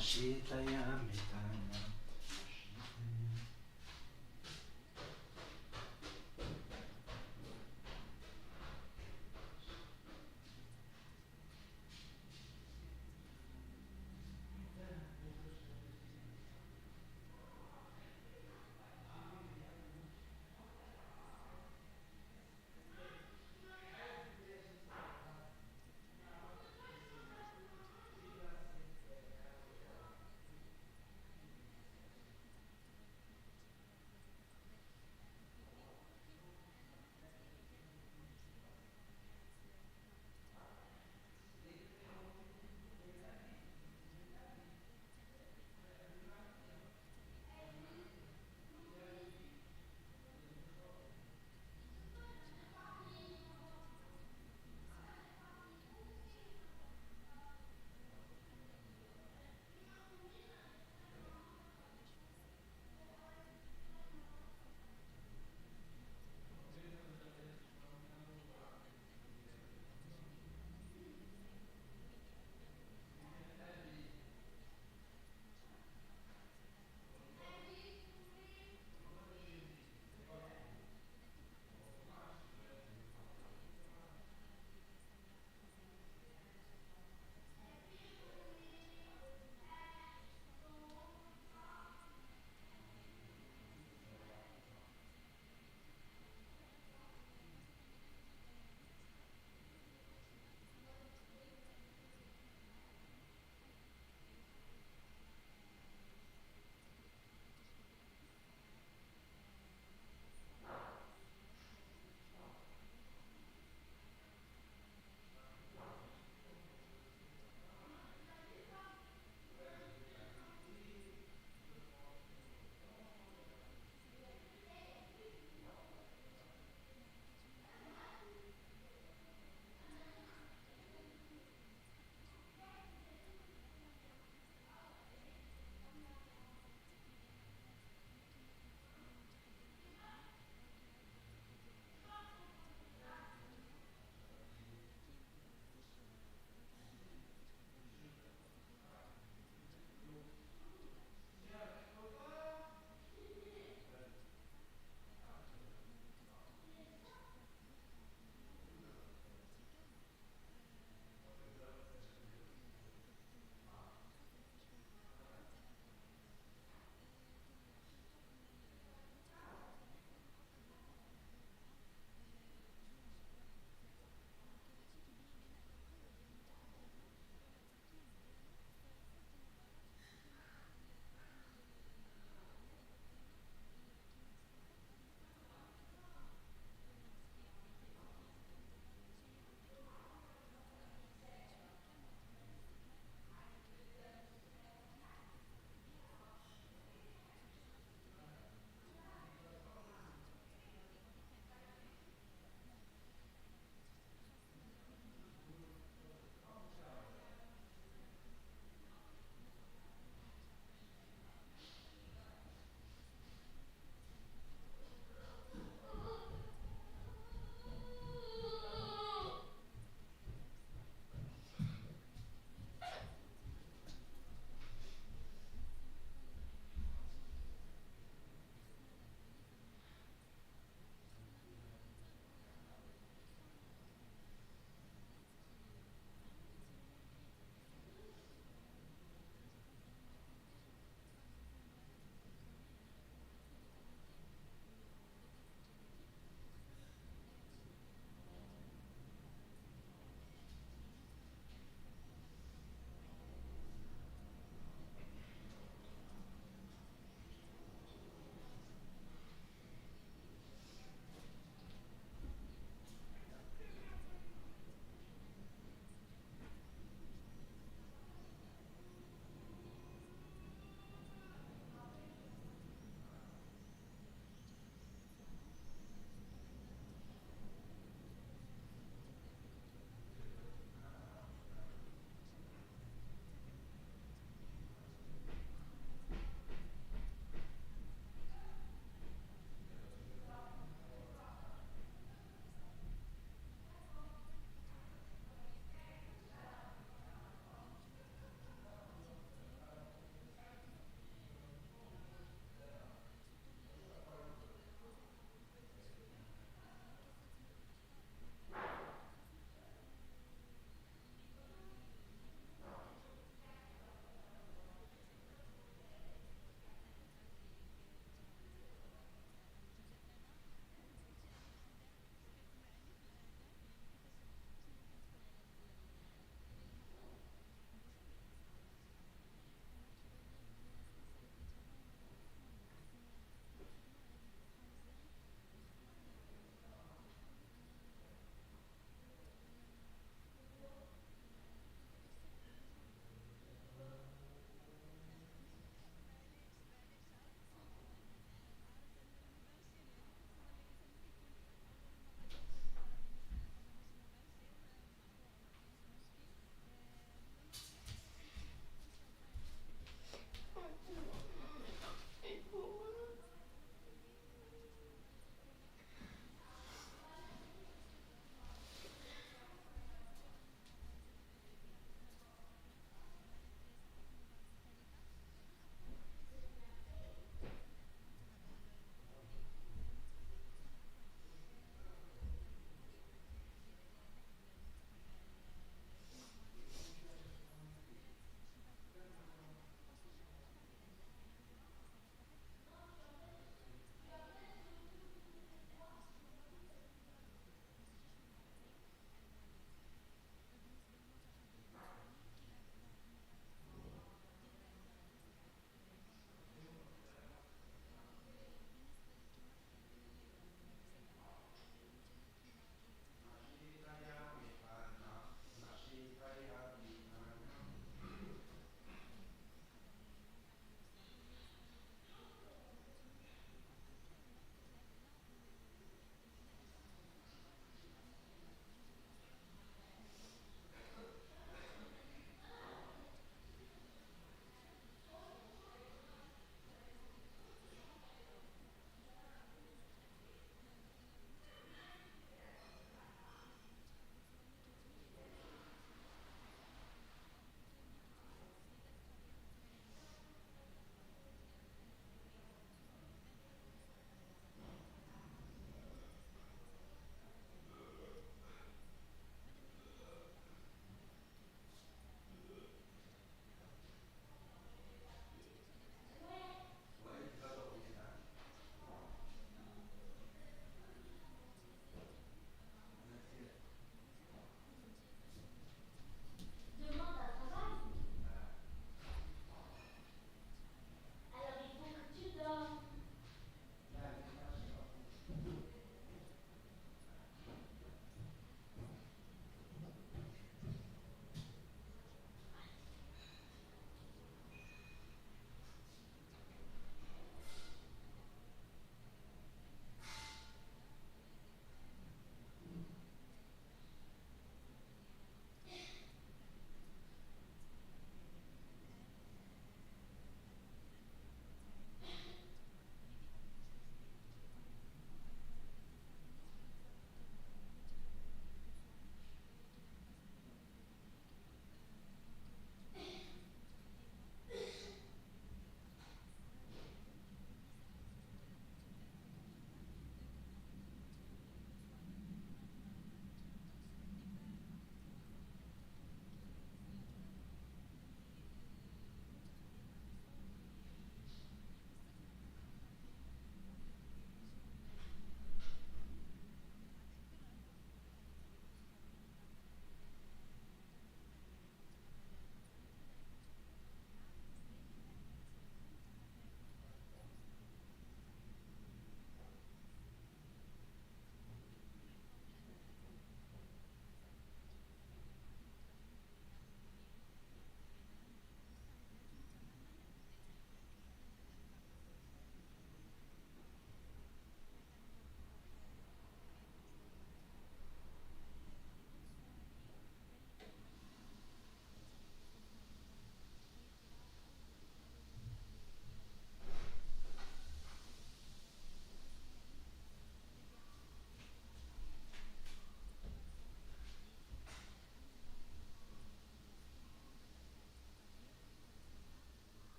مشيت يا ميتانا.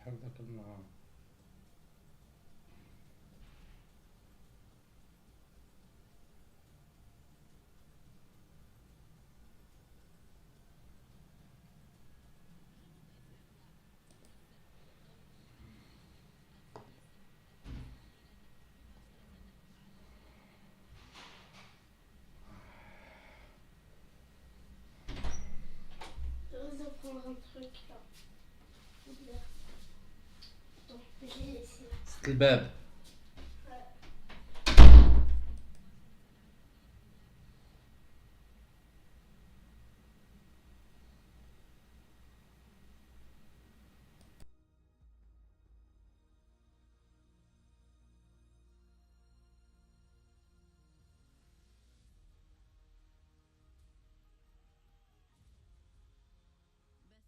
بحال داك النهار. Je vais prendre un truc là. Donc j'ai laissé. ست الباب. بث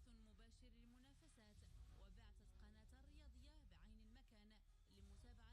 مباشر للمنافسات وبعثة قناة الرياضية بعين المكان لمتابعة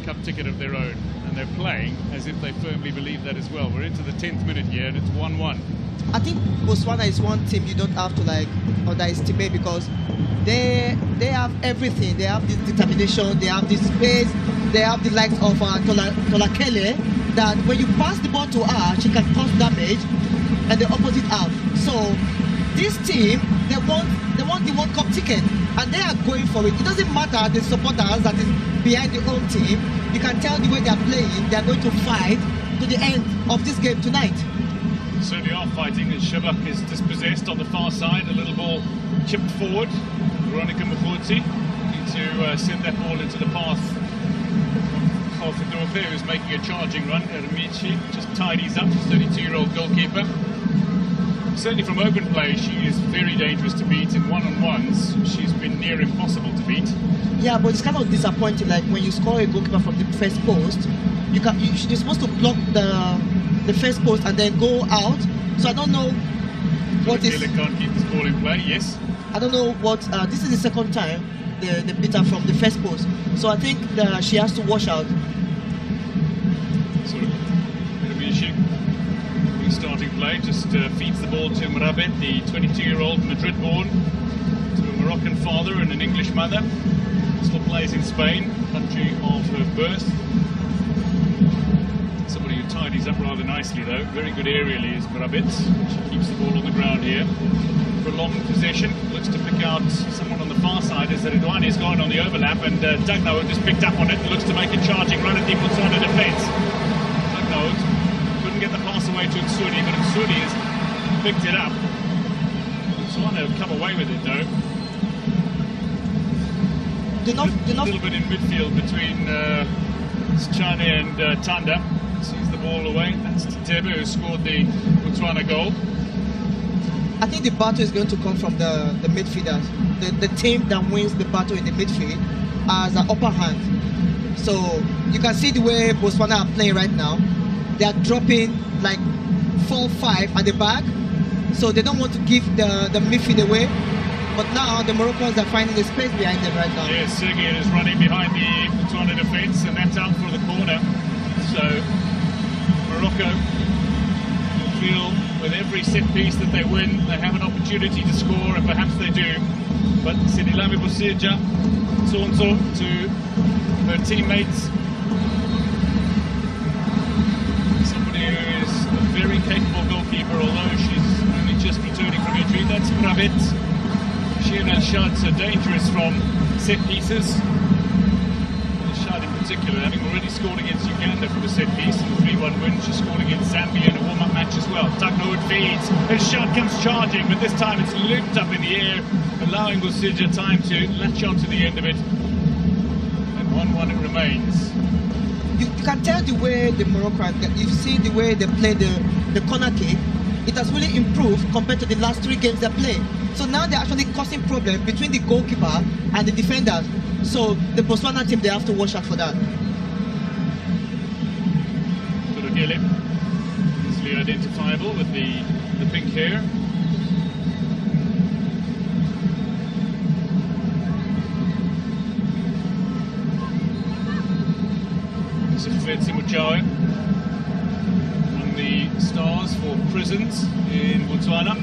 Cup ticket of their own, and they're playing as if they firmly believe that as well. We're into the 10th minute here, and it's 1-1. I think Botswana is one team you don't have to like underestimate, because they have everything. They have this determination, they have this space, they have the likes of Tolakele, that when you pass the ball to her, she can cause damage, and the opposite half. So this team, they want the World Cup ticket, and they are going for it. It doesn't matter the supporters that is behind the home team. You can tell the way they are playing, they are going to fight to the end of this game tonight. Certainly are fighting, as Shabak is dispossessed on the far side. A little ball chipped forward. Veronica Mukhodzi need to send that ball into the path of Fedorfe, who's making a charging run. Ermici just tidies up, 32-year-old goalkeeper. Certainly from open play, she is very dangerous to beat. In one-on-ones, she's been near impossible to beat. Yeah, but it's kind of disappointing. Like when you score a goalkeeper from the first post, you're supposed to block the first post and then go out. So I don't know what is. Can't keep this ball in play. Yes. I don't know what. This is the second time they beat her from the first post. So I think she has to wash out. So Ermici, starting play, just feeds the ball to Mrabet, the 22-year-old Madrid-born, to a Moroccan father and an English mother. Still plays in Spain, country of her birth. Somebody who tidies up rather nicely though. Very good aerially is Mrabet. She keeps the ball on the ground here. Prolonged possession, looks to pick out someone on the far side as Redouane has gone on the overlap, and Dagnaud just picked up on it and looks to make a charging run at the Botswana defence. Dagnaud couldn't get the pass away to Nsudi, but Nsudi has picked it up. Botswana have come away with it though. A little bit in midfield between Schane and Tanda. Sees the ball away. That's Tebe, who scored the Botswana goal. I think the battle is going to come from the midfielders. The team that wins the battle in the midfield has an upper hand. So you can see the way Botswana are playing right now. They are dropping like 4-5 at the back. So they don't want to give the midfield away. But now the Moroccans are finding the space behind them right now. Yes, Sergei is running behind the Botswana defence, and that's out for the corner. So Morocco will feel with every set piece that they win, they have an opportunity to score, and perhaps they do. But Sidilame Bosirja, Tsonso to her teammates. Somebody who is a very capable goalkeeper, although she's only just returning from injury. That's Mrabet. Shirin El-Shad's so dangerous from set pieces. El-Shad in particular, having already scored against Uganda from a set piece in the 3-1 win. She scored against Zambia in a warm-up match as well. Dagnaud feeds. El-Shad comes charging, but this time it's looped up in the air, allowing Bosirja time to latch on to the end of it. And 1-1 it remains. You can tell the way the Moroccans, you've seen the way they play the corner kick. It has really improved compared to the last 3 games they played. So now they're actually causing problems between the goalkeeper and the defenders. So the Botswana team, they have to watch out for that. Turugele, easily identifiable with the pink hair. Sifetsi Muchawe, among the stars for Prisons in Botswana.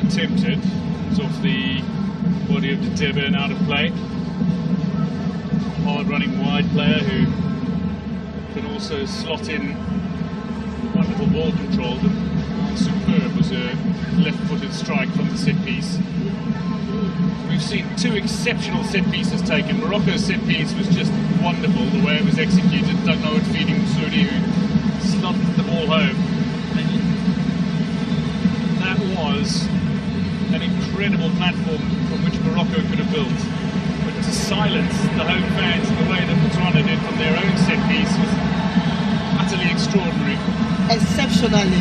Attempted. It's off the body of Dutebe and out of play. Hard running wide player who can also slot in wonderful ball control. Superb was a left-footed strike from the set piece. We've seen 2 exceptional set pieces taken. Morocco's set piece was just wonderful the way it was executed. Dagnaud feeding Nsudi, who slotted the ball home. That was an incredible platform from which Morocco could have built. But to silence the home fans in the way that Botswana did from their own set piece was utterly extraordinary. Exceptionally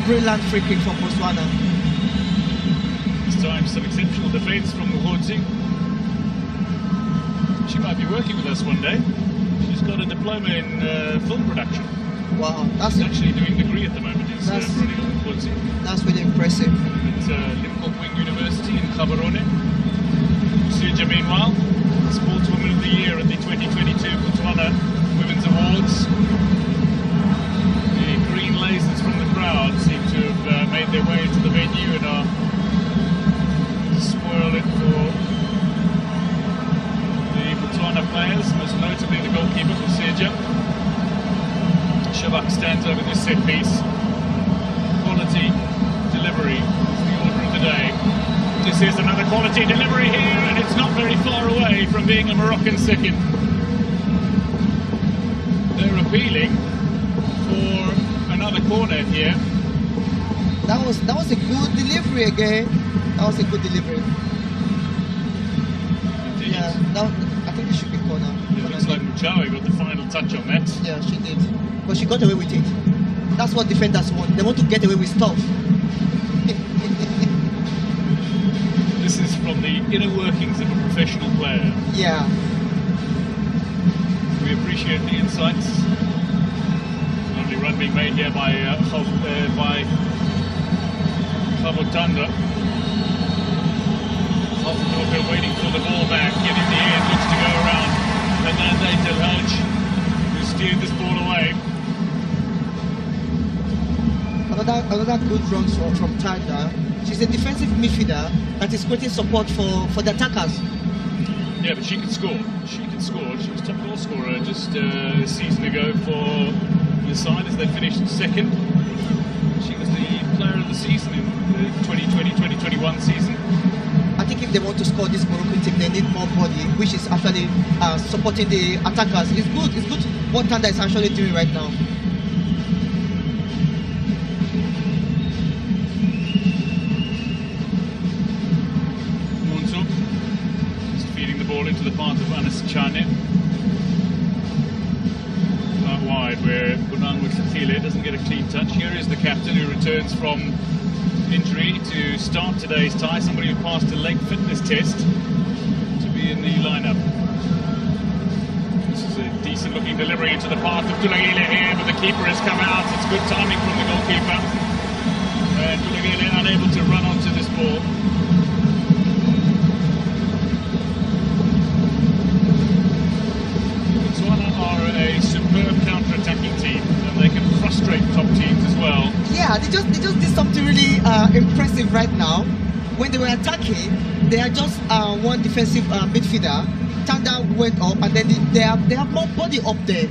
brilliant free kick from Botswana. This time some exceptional defence from Mukhodzi. She might be working with us one day. She's got a diploma in film production. Wow, that's He's actually doing degree at the moment. He's That's- running on the quality that's really impressive. at Limpopo University in Gaborone. Suja, meanwhile, Sportswoman of the Year at the 2022 Botswana Women's Awards. The green lasers from the crowd seem to have made their way into the venue and are swirl it for the Botswana players, most notably the goalkeeper, Suja. Shabak stands over this set piece. Quality delivery is the order of the day. This is another quality delivery here, and it's not very far away from being a Moroccan second. They're appealing for another corner here. That was a good delivery again. That was a good delivery. Indeed. Yeah, I think it should be corner. It looks like Muchawe got the final touch on that. Yeah, she did. But she got away with it. That's what defenders want. They want to get away with stuff. This is from the inner workings of a professional player. Yeah. We appreciate the insights. Lovely run being made here by Khabotandra. They're waiting for the ball back, and in the end looks to go around Hernande Delhaj, who steered this ball away. Another good run from Tanda. She's a defensive midfielder that is creating support for the attackers. Yeah, but she can score. She can score. She was top goal scorer just a season ago for the side as they finished second. She was the player of the season in the 2020-2021 season. I think if they want to score this Moroccan team, they need more body, which is actually supporting the attackers. It's good. It's good what Tanda is actually doing right now. Monso just feeding the ball into the path of Anas Chane. Out wide where Bunang Wixatile doesn't get a clean touch. Here is the captain who returns from injury to start today's tie. Somebody who passed a leg fitness test to be in the lineup. This is a decent looking delivery into the path of Tulagile here, but the keeper has come out. It's good timing from the goalkeeper. And Tulagile unable to run onto this ball. Botswana are a superb counter-attacking team, and they can frustrate top teams as well. Yeah, they just did something really impressive right now. When they were attacking, they had just one defensive midfielder. Tanda went up, and then they have more body up there.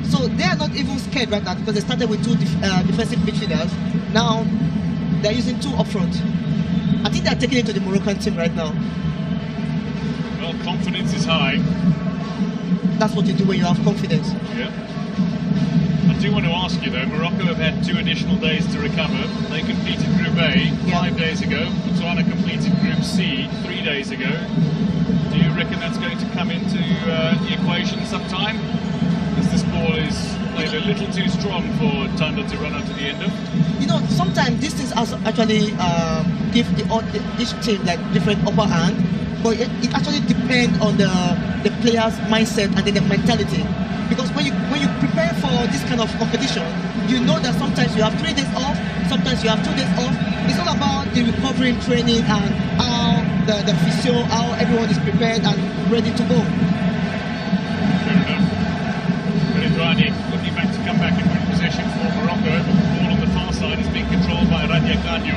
So they are not even scared right now because they started with two defensive midfielders. Now they're using two up front. I think they're taking it to the Moroccan team right now. Well, confidence is high. That's what you do when you have confidence. Yeah. I do want to ask you though, Morocco have had 2 additional days to recover. They completed Group A 5 days ago. Botswana completed Group C 3 days ago. Do you reckon that's going to come into the equation sometime? As this ball is played a little too strong for Tanda to run onto the end of? You know, sometimes these things actually give each team like different upper hand, but it actually depends on the player's mindset and then the mentality. Because when you prepare for this kind of competition, you know that sometimes you have 3 days off, sometimes you have 2 days off. It's all about the recovery training and how the physio, how everyone is prepared and ready to go. Fair enough. Rani looking back to come back and win possession for Morocco. The ball on the far side is being controlled by Radia Kanyo,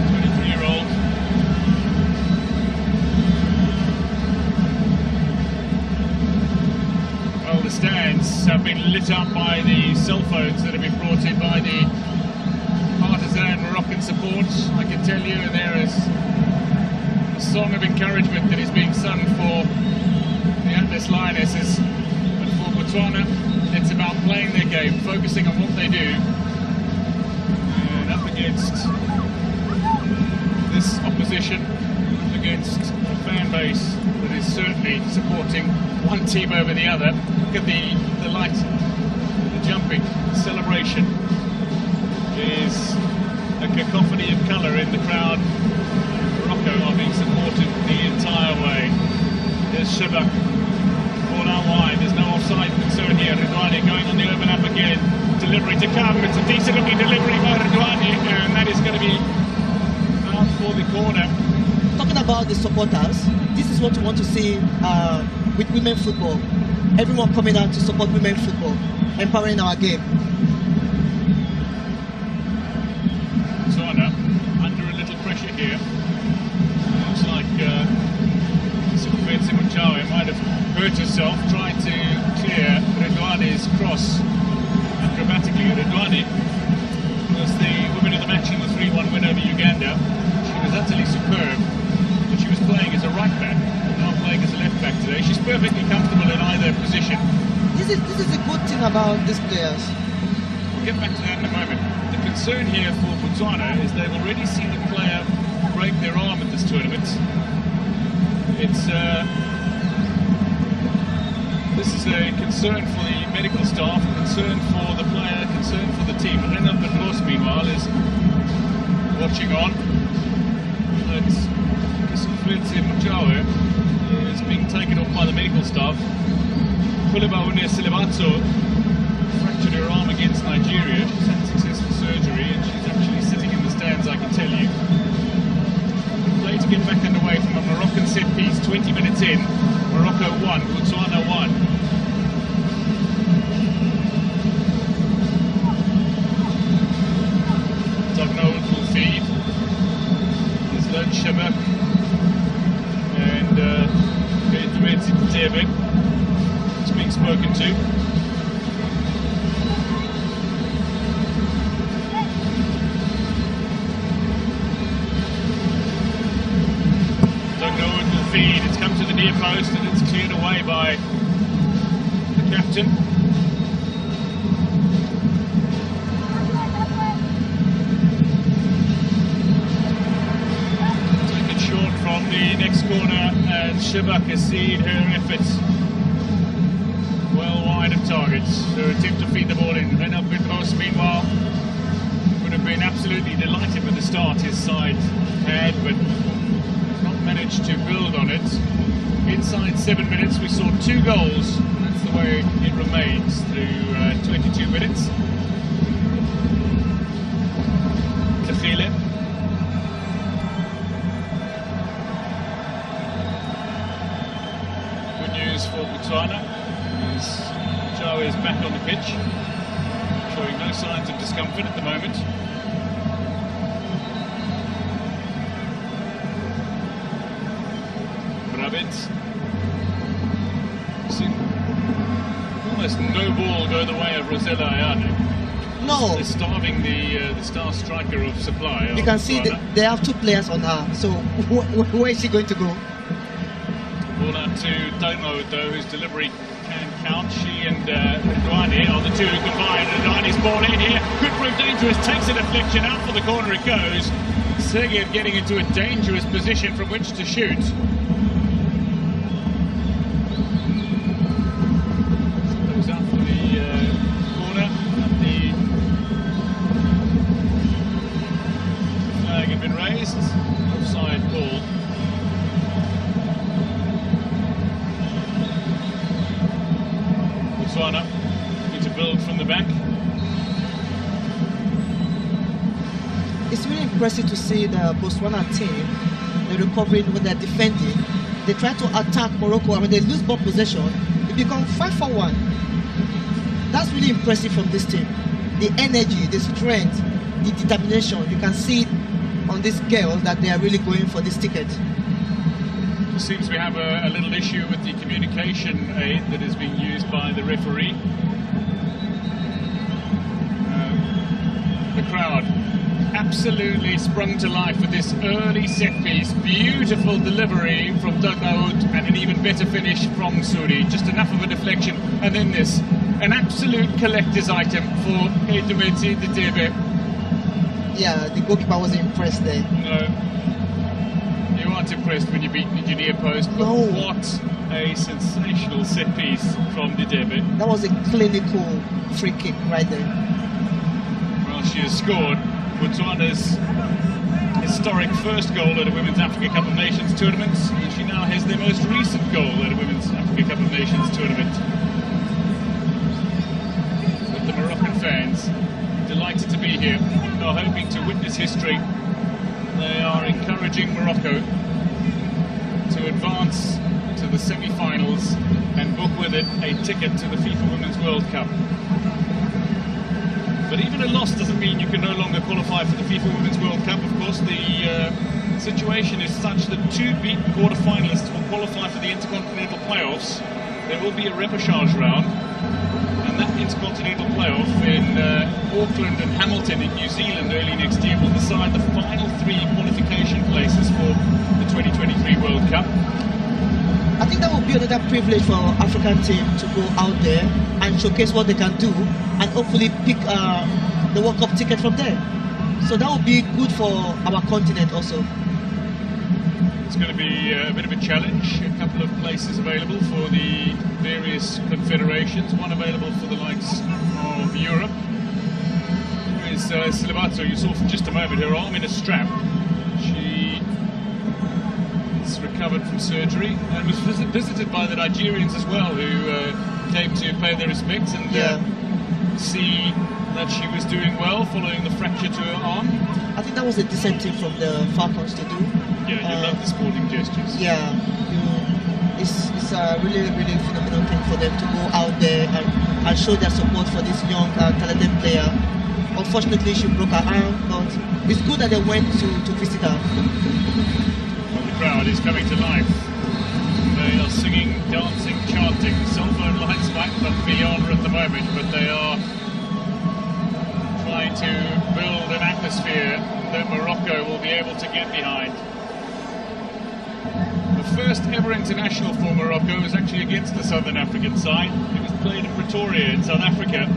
23-year-old. Well, the stands have been lit up by the cell phones that have been brought in by the partisan Moroccan support. I can tell you there is a song of encouragement that is being sung for the Atlas Lionesses. But for Botswana, it's about playing their game, focusing on what they do. And up against this opposition, against a fan base that is certainly supporting one team over the other. Look at the light, the jumping, the celebration. Is a cacophony of colour in the crowd. Morocco are being supported the entire way. There's Shebak, ball out wide, there's no offside. offside concern here. Redouane going on the overlap again. Delivery to come. It's a decent looking delivery by Redouane, and that is going to be out for the corner. Talking about the supporters, this is what we want to see with women football. Everyone coming out to support women football, empowering our game. Botswana under a little pressure here. Looks like Simuchawe might have hurt herself trying to clear Redouane's cross acrobatically. Redouane was the woman of the match in the 3-1 win over Uganda. She was utterly superb, but she was playing as a right back, now playing as a left back today. She's perfectly comfortable in either position. This is a good thing about these players. We'll get back to that in a moment. The concern here for Botswana is they've already seen a player break their arm at this tournament. This is a concern for the medical staff, a concern for the player, a concern for the team. Renan Petros, meanwhile, is watching on. But Simuchawe is being taken off by the medical staff. Kulibaune Silibatso fractured her arm against Nigeria. She's had successful surgery and she's actually sitting in the stands, I can tell you. Play to get back underway from a Moroccan set piece, 20 minutes in. Morocco 1, Botswana 1. Dugnold will feed. There's Lone Shabak and Direc is being spoken to. Feed. It's come to the near post and it's cleared away by the captain. Take it short from the next corner and Shabak has seen her efforts well wide of targets. Her attempt to feed the ball in. Renan Petros, meanwhile, would have been absolutely delighted with the start his side had, but managed to build on it. Inside 7 minutes we saw 2 goals, and that's the way it remains through 22 minutes. Tafile. Good news for Botswana is Joe is back on the pitch, showing no signs of discomfort at the moment. Seen almost no ball go the way of Rosella Ayane. No. They're starving the star striker of supply. You can see they have 2 players on her, so where is she going to go? Ball out to Domo, though, whose delivery can count. She and Redouane are the 2 who combine. Redouane's ball in here, could prove dangerous, takes a deflection, out for the corner it goes. Seged getting into a dangerous position from which to shoot. Offside ball. Botswana need to build from the back. It's really impressive to see the Botswana team. They're recovering when they're defending. They try to attack Morocco, and when they lose ball possession, it becomes 5-for-1. That's really impressive from this team. The energy, the strength, the determination. You can see it on these girls that they are really going for this ticket. It seems we have a little issue with the communication aid that is being used by the referee. The crowd absolutely sprung to life with this early set piece. Beautiful delivery from Dugnoud and an even better finish from Suri. Just enough of a deflection, and then this. An absolute collector's item for Edumeti Ditebe. Yeah, the goalkeeper wasn't impressed there. No, you aren't impressed when you beat the near post, but no. What a sensational set piece from Ditebe. That was a clinical free kick right there. Well, she has scored Botswana's historic first goal at a Women's Africa Cup of Nations tournament, and she now has their most recent goal at a Women's Africa Cup of Nations tournament. are hoping to witness history. They are encouraging Morocco to advance to the semi-finals and book with it a ticket to the FIFA Women's World Cup. But even a loss doesn't mean you can no longer qualify for the FIFA Women's World Cup. Of course, the situation is such that 2 beaten quarter-finalists will qualify for the Intercontinental Playoffs. There will be a repechage round, and that Intercontinental Playoff in Auckland and Hamilton in New Zealand early next year will decide the final 3 qualification places for the 2023 World Cup. I think that would be another privilege for our African team to go out there and showcase what they can do and hopefully pick the World Cup ticket from there. So that would be good for our continent also. It's going to be a bit of a challenge. A couple of places available for the various confederations. One available for the likes of Europe. There is Silibato, you saw for just a moment, her arm in a strap. She is recovered from surgery and was visited by the Nigerians as well, who came to pay their respects and see that she was doing well following the fracture to her arm. I think that was a decent thing from the Falcons to do. Yeah, you love the sporting gestures. Yeah, it's a really phenomenal thing for them to go out there and show their support for this young talented player. Unfortunately, she broke her arm, but it's good that they went to visit her. Well, the crowd is coming to life. They are singing, dancing, chanting. Cell phone lights might not be on at the moment, but they are trying to build an atmosphere that Morocco will be able to get behind. The first ever international for Morocco was actually against the Southern African side. It was played in Pretoria in South Africa.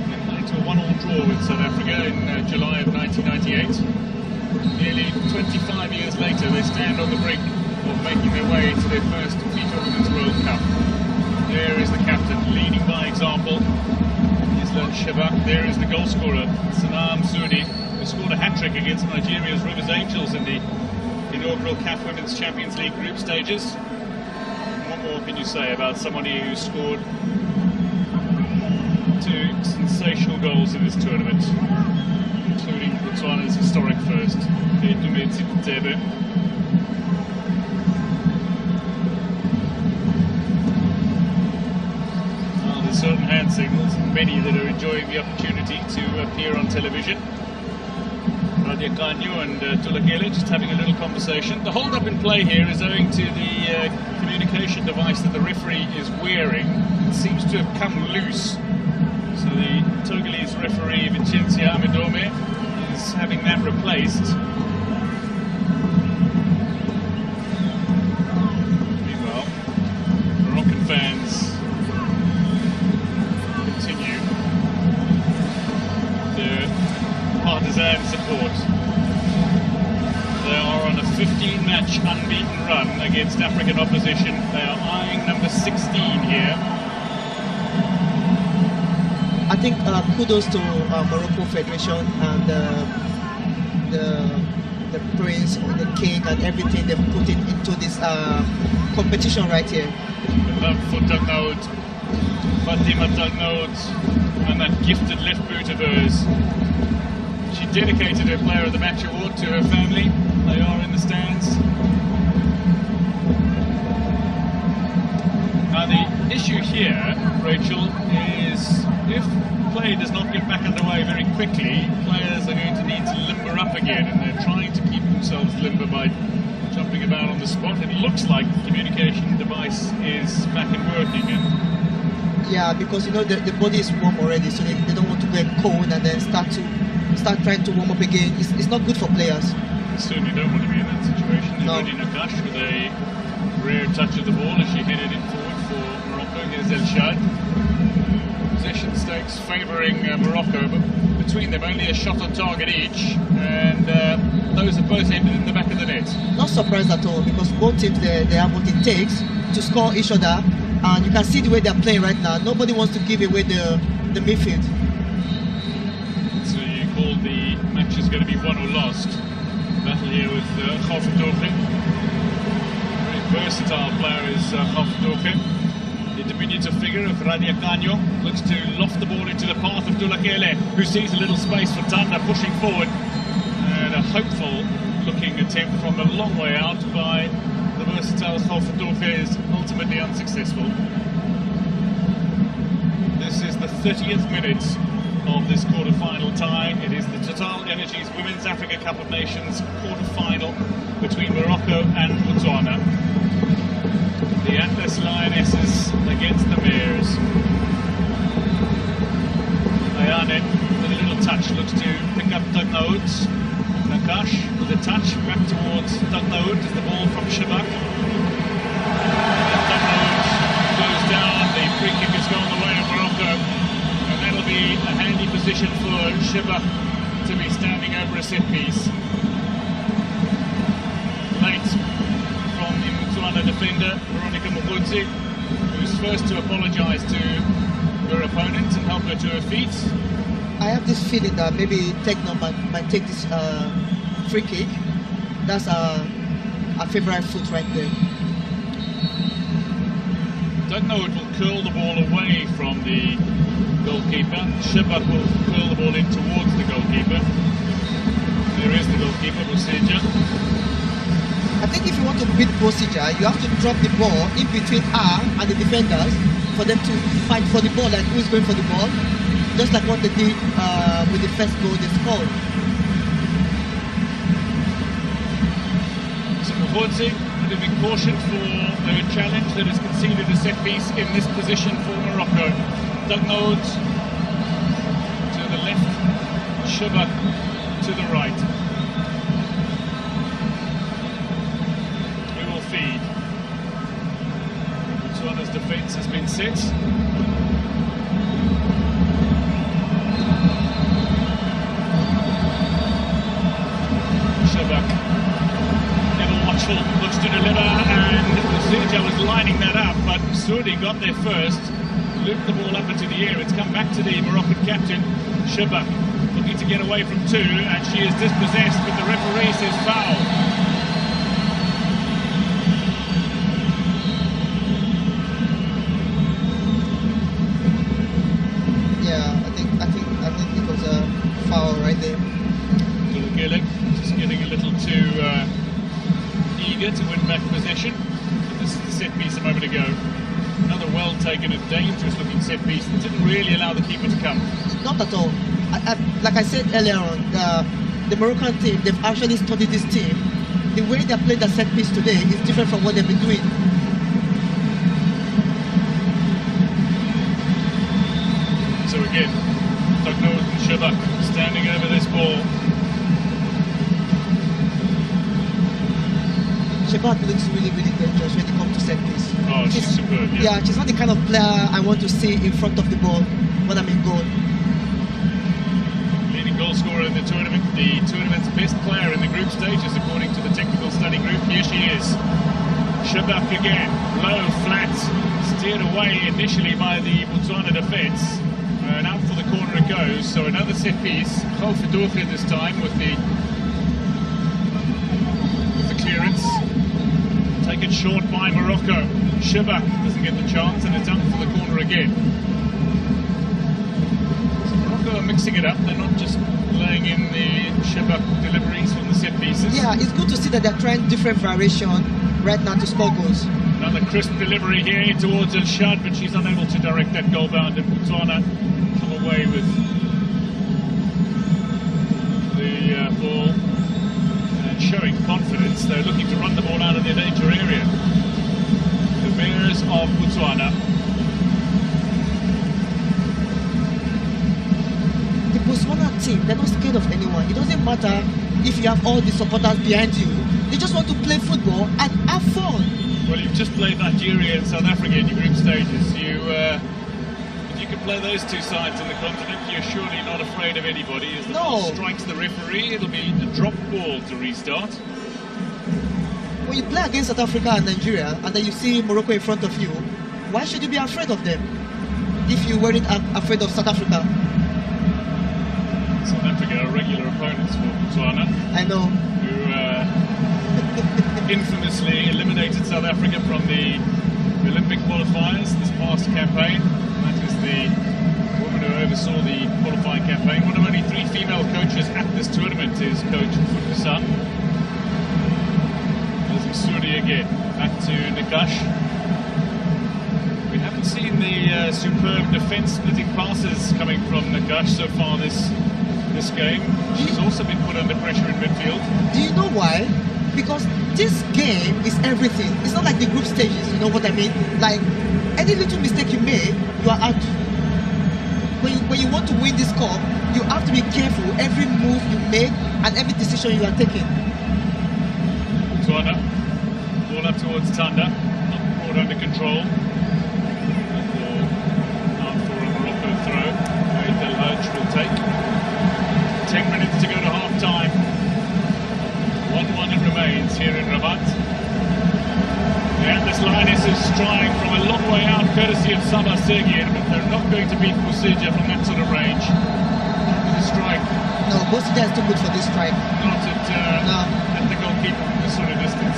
They played to a 1-1 draw with South Africa in July of 1998. Nearly 25 years later, they stand on the brink of making their way to their first FIFA Women's World Cup. There is the captain, leading by example. Isla Shabak. There is the goal scorer, Sanam Sudi, who scored a hat-trick against Nigeria's Rivers Angels in the inaugural CAF Women's Champions League group stages. What more can you say about somebody who scored 2 sensational goals in this tournament, including Botswana's historic first, the Lilseydater. Well, there's certain hand signals and many that are enjoying the opportunity to appear on television. Radia Kanyo and Tulakele just having a little conversation. The hold-up in play here is owing to the communication device that the referee is wearing. It seems to have come loose. So the Togolese referee Vincentia Amidome is having that replaced. Meanwhile, Moroccan fans continue their partisan support. They are on a 15-match unbeaten run against African opposition. They are eyeing number 16 here. I think kudos to Morocco Federation and the prince, the king, and everything they've put into this competition right here. The love for Tagnaoud, Fatima Tagnaoud, and that gifted left boot of hers. She dedicated her Player of the Match award to her family. They are in the stands. Now the issue here, Rachel, is if play does not get back underway very quickly, players are going to need to limber up again, and they're trying to keep themselves limber by jumping about on the spot. It looks like the communication device is back and working. And yeah, because you know the body is warm already, so they don't want to get cold and then start trying to warm up again. It's not good for players. You certainly don't want to be in that situation. No. Already Nakash with a rare touch of the ball as she headed it forward for Morocco. Here's El Shad. Possession stakes favouring Morocco, but between them only a shot on target each, and those have both ended in the back of the net. Not surprised at all, because both teams they have what it takes to score each other, and you can see the way they're playing right now. Nobody wants to give away the midfield. So you call the match is going to be won or lost. Battle here with Khaf Dorfe. Very versatile player is Khaf Dorfe. The diminutive figure figure of Radia Canyo, looks to loft the ball into the path of Dulakele, who sees a little space for Tanda pushing forward. And a hopeful looking attempt from a long way out by the versatile Khalfadoufe is ultimately unsuccessful. This is the 30th minute of this quarter-final tie. It is the Total Energies Women's Africa Cup of Nations quarter-final between Morocco and Botswana. The Atlas Lionesses against the Mares. Ayane with a little touch looks to pick up Tugnaoud. Nakash with a touch back towards Tugnaoud as the ball from Shabak. Tugnaoud goes down. The free kick has gone the way of Morocco. And that'll be a handy position for Shabak to be standing over a set piece. Late from the Botswana defender, Veronica Mugudzi, who's first to apologise to her opponent and help her to her feet. I have this feeling that maybe Tekno might take this free kick. That's a favourite foot right there. Tugnaoud will curl the ball away from the goalkeeper. Shabak will curl the ball in towards the goalkeeper. There is the goalkeeper, Bosija. I think if you want to beat Bosija, you have to drop the ball in between her and the defenders for them to fight for the ball, like who's going for the ball. Just like what they did with the first goal they scored. So Mugudzi would have been cautioned for the challenge that has conceded a set piece in this position for Morocco. Tugnaoud to the left, Shabak to the right. We will feed. Botswana's defence has been set. Shabak, ever watchful, looks to deliver, and Zirja was lining that up, but Soudi got there first, looped the ball up into the air. It's come back to the Moroccan captain, Shabak, looking to get away from two, and she is dispossessed, but the referee says foul. Yeah, I think it was a foul right there. Just getting a little too eager to win back possession. But this is the set piece a moment ago. Another well taken and dangerous looking set piece that didn't really allow the keeper to come. Not at all. Like I said earlier on, the Moroccan team, they've actually studied this team. The way they played the set piece today is different from what they've been doing. So again, Tugnaoud and Shabak standing over this ball. Shabak looks really, really dangerous when it comes to set piece. Oh, she's superb, yeah. Yeah, she's not the kind of player I want to see in front of the ball when I'm in goal. Leading goal scorer in the tournament's best player in the group stages, according to the technical study group. Here she is. Shabak again, low, flat, steered away initially by the Botswana defence. And out for the corner it goes. So another set piece. Khalfadoufe this time with the clearance. Taken short by Morocco. Shabak doesn't get the chance, and it's out for the corner again. So Morocco are mixing it up. They're not just laying in the Shabak deliveries from the set pieces. Yeah, it's good to see that they're trying different variation right now to score goals. Another crisp delivery here towards El Shad, but she's unable to direct that goal bound, and Botswana come away with the ball. Showing confidence, they're looking to run the ball out of their danger area. The Mares of Botswana. The Botswana team, they're not scared of anyone. It doesn't matter if you have all the supporters behind you. They just want to play football and have fun. Well, you've just played Nigeria and South Africa in your group stages. If you can play those two sides in the continent, you're surely not afraid of anybody. As the ball strikes the referee, it'll be a drop ball to restart. When you play against South Africa and Nigeria, and then you see Morocco in front of you, why should you be afraid of them if you weren't afraid of South Africa? South Africa are regular opponents for Botswana. I know. Who infamously eliminated South Africa from the Olympic qualifiers this past campaign. saw the qualifying campaign. One of only 3 female coaches at this tournament is coach Fukusa. There's Masudi again, back to Nakash. We haven't seen the superb defence-splitting passes coming from Nakash so far this game. She's also been put under pressure in midfield. Do you know why? Because this game is everything. It's not like the group stages, you know what I mean? Like, any little mistake you make, you are out. When you want to win this cup, you have to be careful every move you make and every decision you are taking. Botswana, ball up towards Tanda, not brought under control. Now for a Morocco throw, the Lurch will take. 10 minutes to go to half-time. 1-1 it remains here in Rabat. And this Lioness is trying from a long way out, courtesy of Sabah Sergir, but they're not going to beat Busija from that sort of range. The strike. No, Busija is too good for this strike. Not at the goalkeeper from this sort of distance.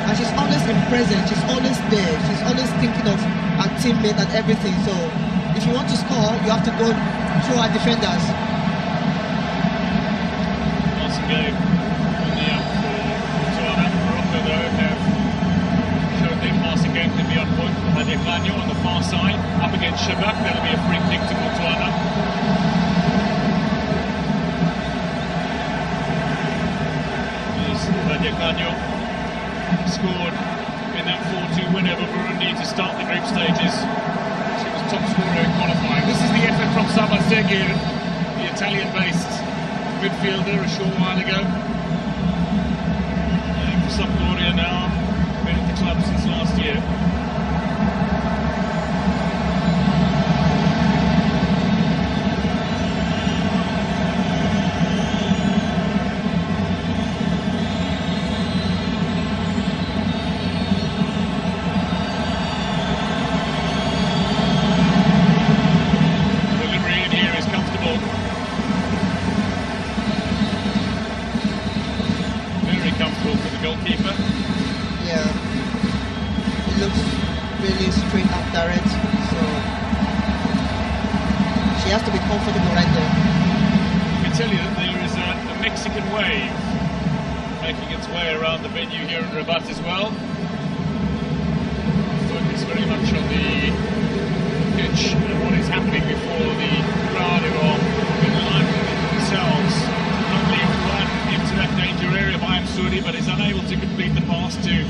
And she's always in present, she's always there, she's always thinking of her teammate and everything. So if you want to score, you have to go through our defenders. Awesome game on the up for Botswana. Morocco though have showed their passing game can be on point. Hadia Kanyo on the far side, up against Shabak. That'll be a free kick to Botswana. There's Hadia Kanyo, scored in that 4-2 win over Burundi to start the group stages. She was top scorer in qualifying. This is the effort from Sabah Sergir, the Italian-based midfielder a short while ago. Playing for Sampdoria now, been at the club since last year. Delivery in here is comfortable. Very comfortable for the goalkeeper. Yeah, it looks really straight up direct, so she has to be comfortable right there. I can tell you that there is a Mexican wave making its way around the venue here in Rabat as well. Focus very much on the pitch and what is happening before the crowd who are in line themselves. Lovely run into that danger area by Msuri, but is unable to complete the pass to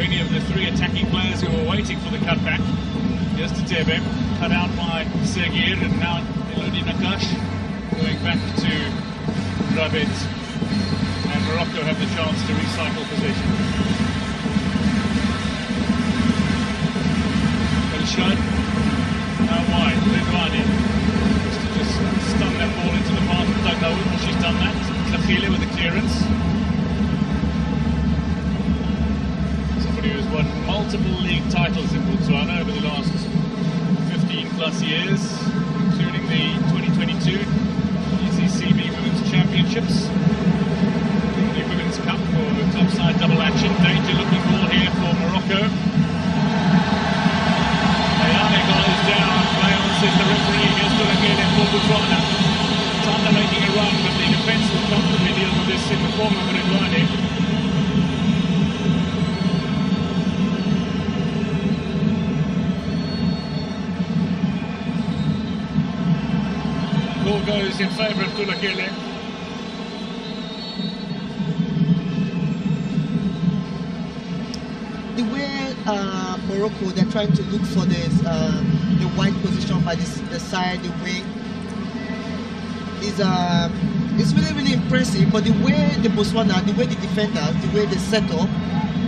any of the 3 attacking players who were waiting for the cutback. Here's to Tebe, cut out by Sergir, and now Elodie Nakash going back to Rabat. And Morocco have the chance to recycle possession. Elshad, now wide, Ridwani. Just stun that ball into the path of Dagnaoud, and she's done that. Lakhile with the clearance. Somebody who's won multiple league titles in Botswana over the last 15 plus years, including the 2022 ECCB Women's Championships, the Women's Cup for the topside double action. Danger looking ball here for Morocco. Ayane goes down, Leon says the referee. Here's to again for Botswana. Tanda making a run, but the defence will comfortably deal with this in the form of Ridwani. Ball goes in favour of Tulakele. The way Morocco, they're trying to look for this, the wide position by the side, the wing, is really, really impressive. But the way the Botswana, the way the defenders, the way they set up,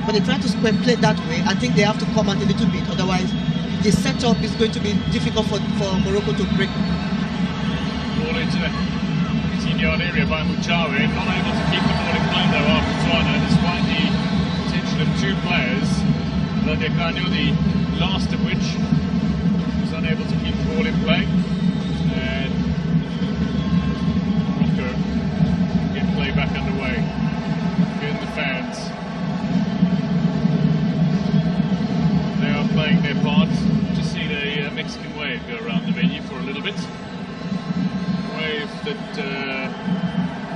when they try to square play that way, I think they have to come out a little bit. Otherwise, the setup is going to be difficult for Morocco to break. Ball into the 18-yard area by Muchawe, not able to keep the ball in play though after Botswana, despite the potential of 2 players. Hadia Kanyo, the last of which was unable to keep the ball in play. And Morocco get play back underway. Again, the fans, they are playing their part. Just see the Mexican wave go around the venue for a little bit. that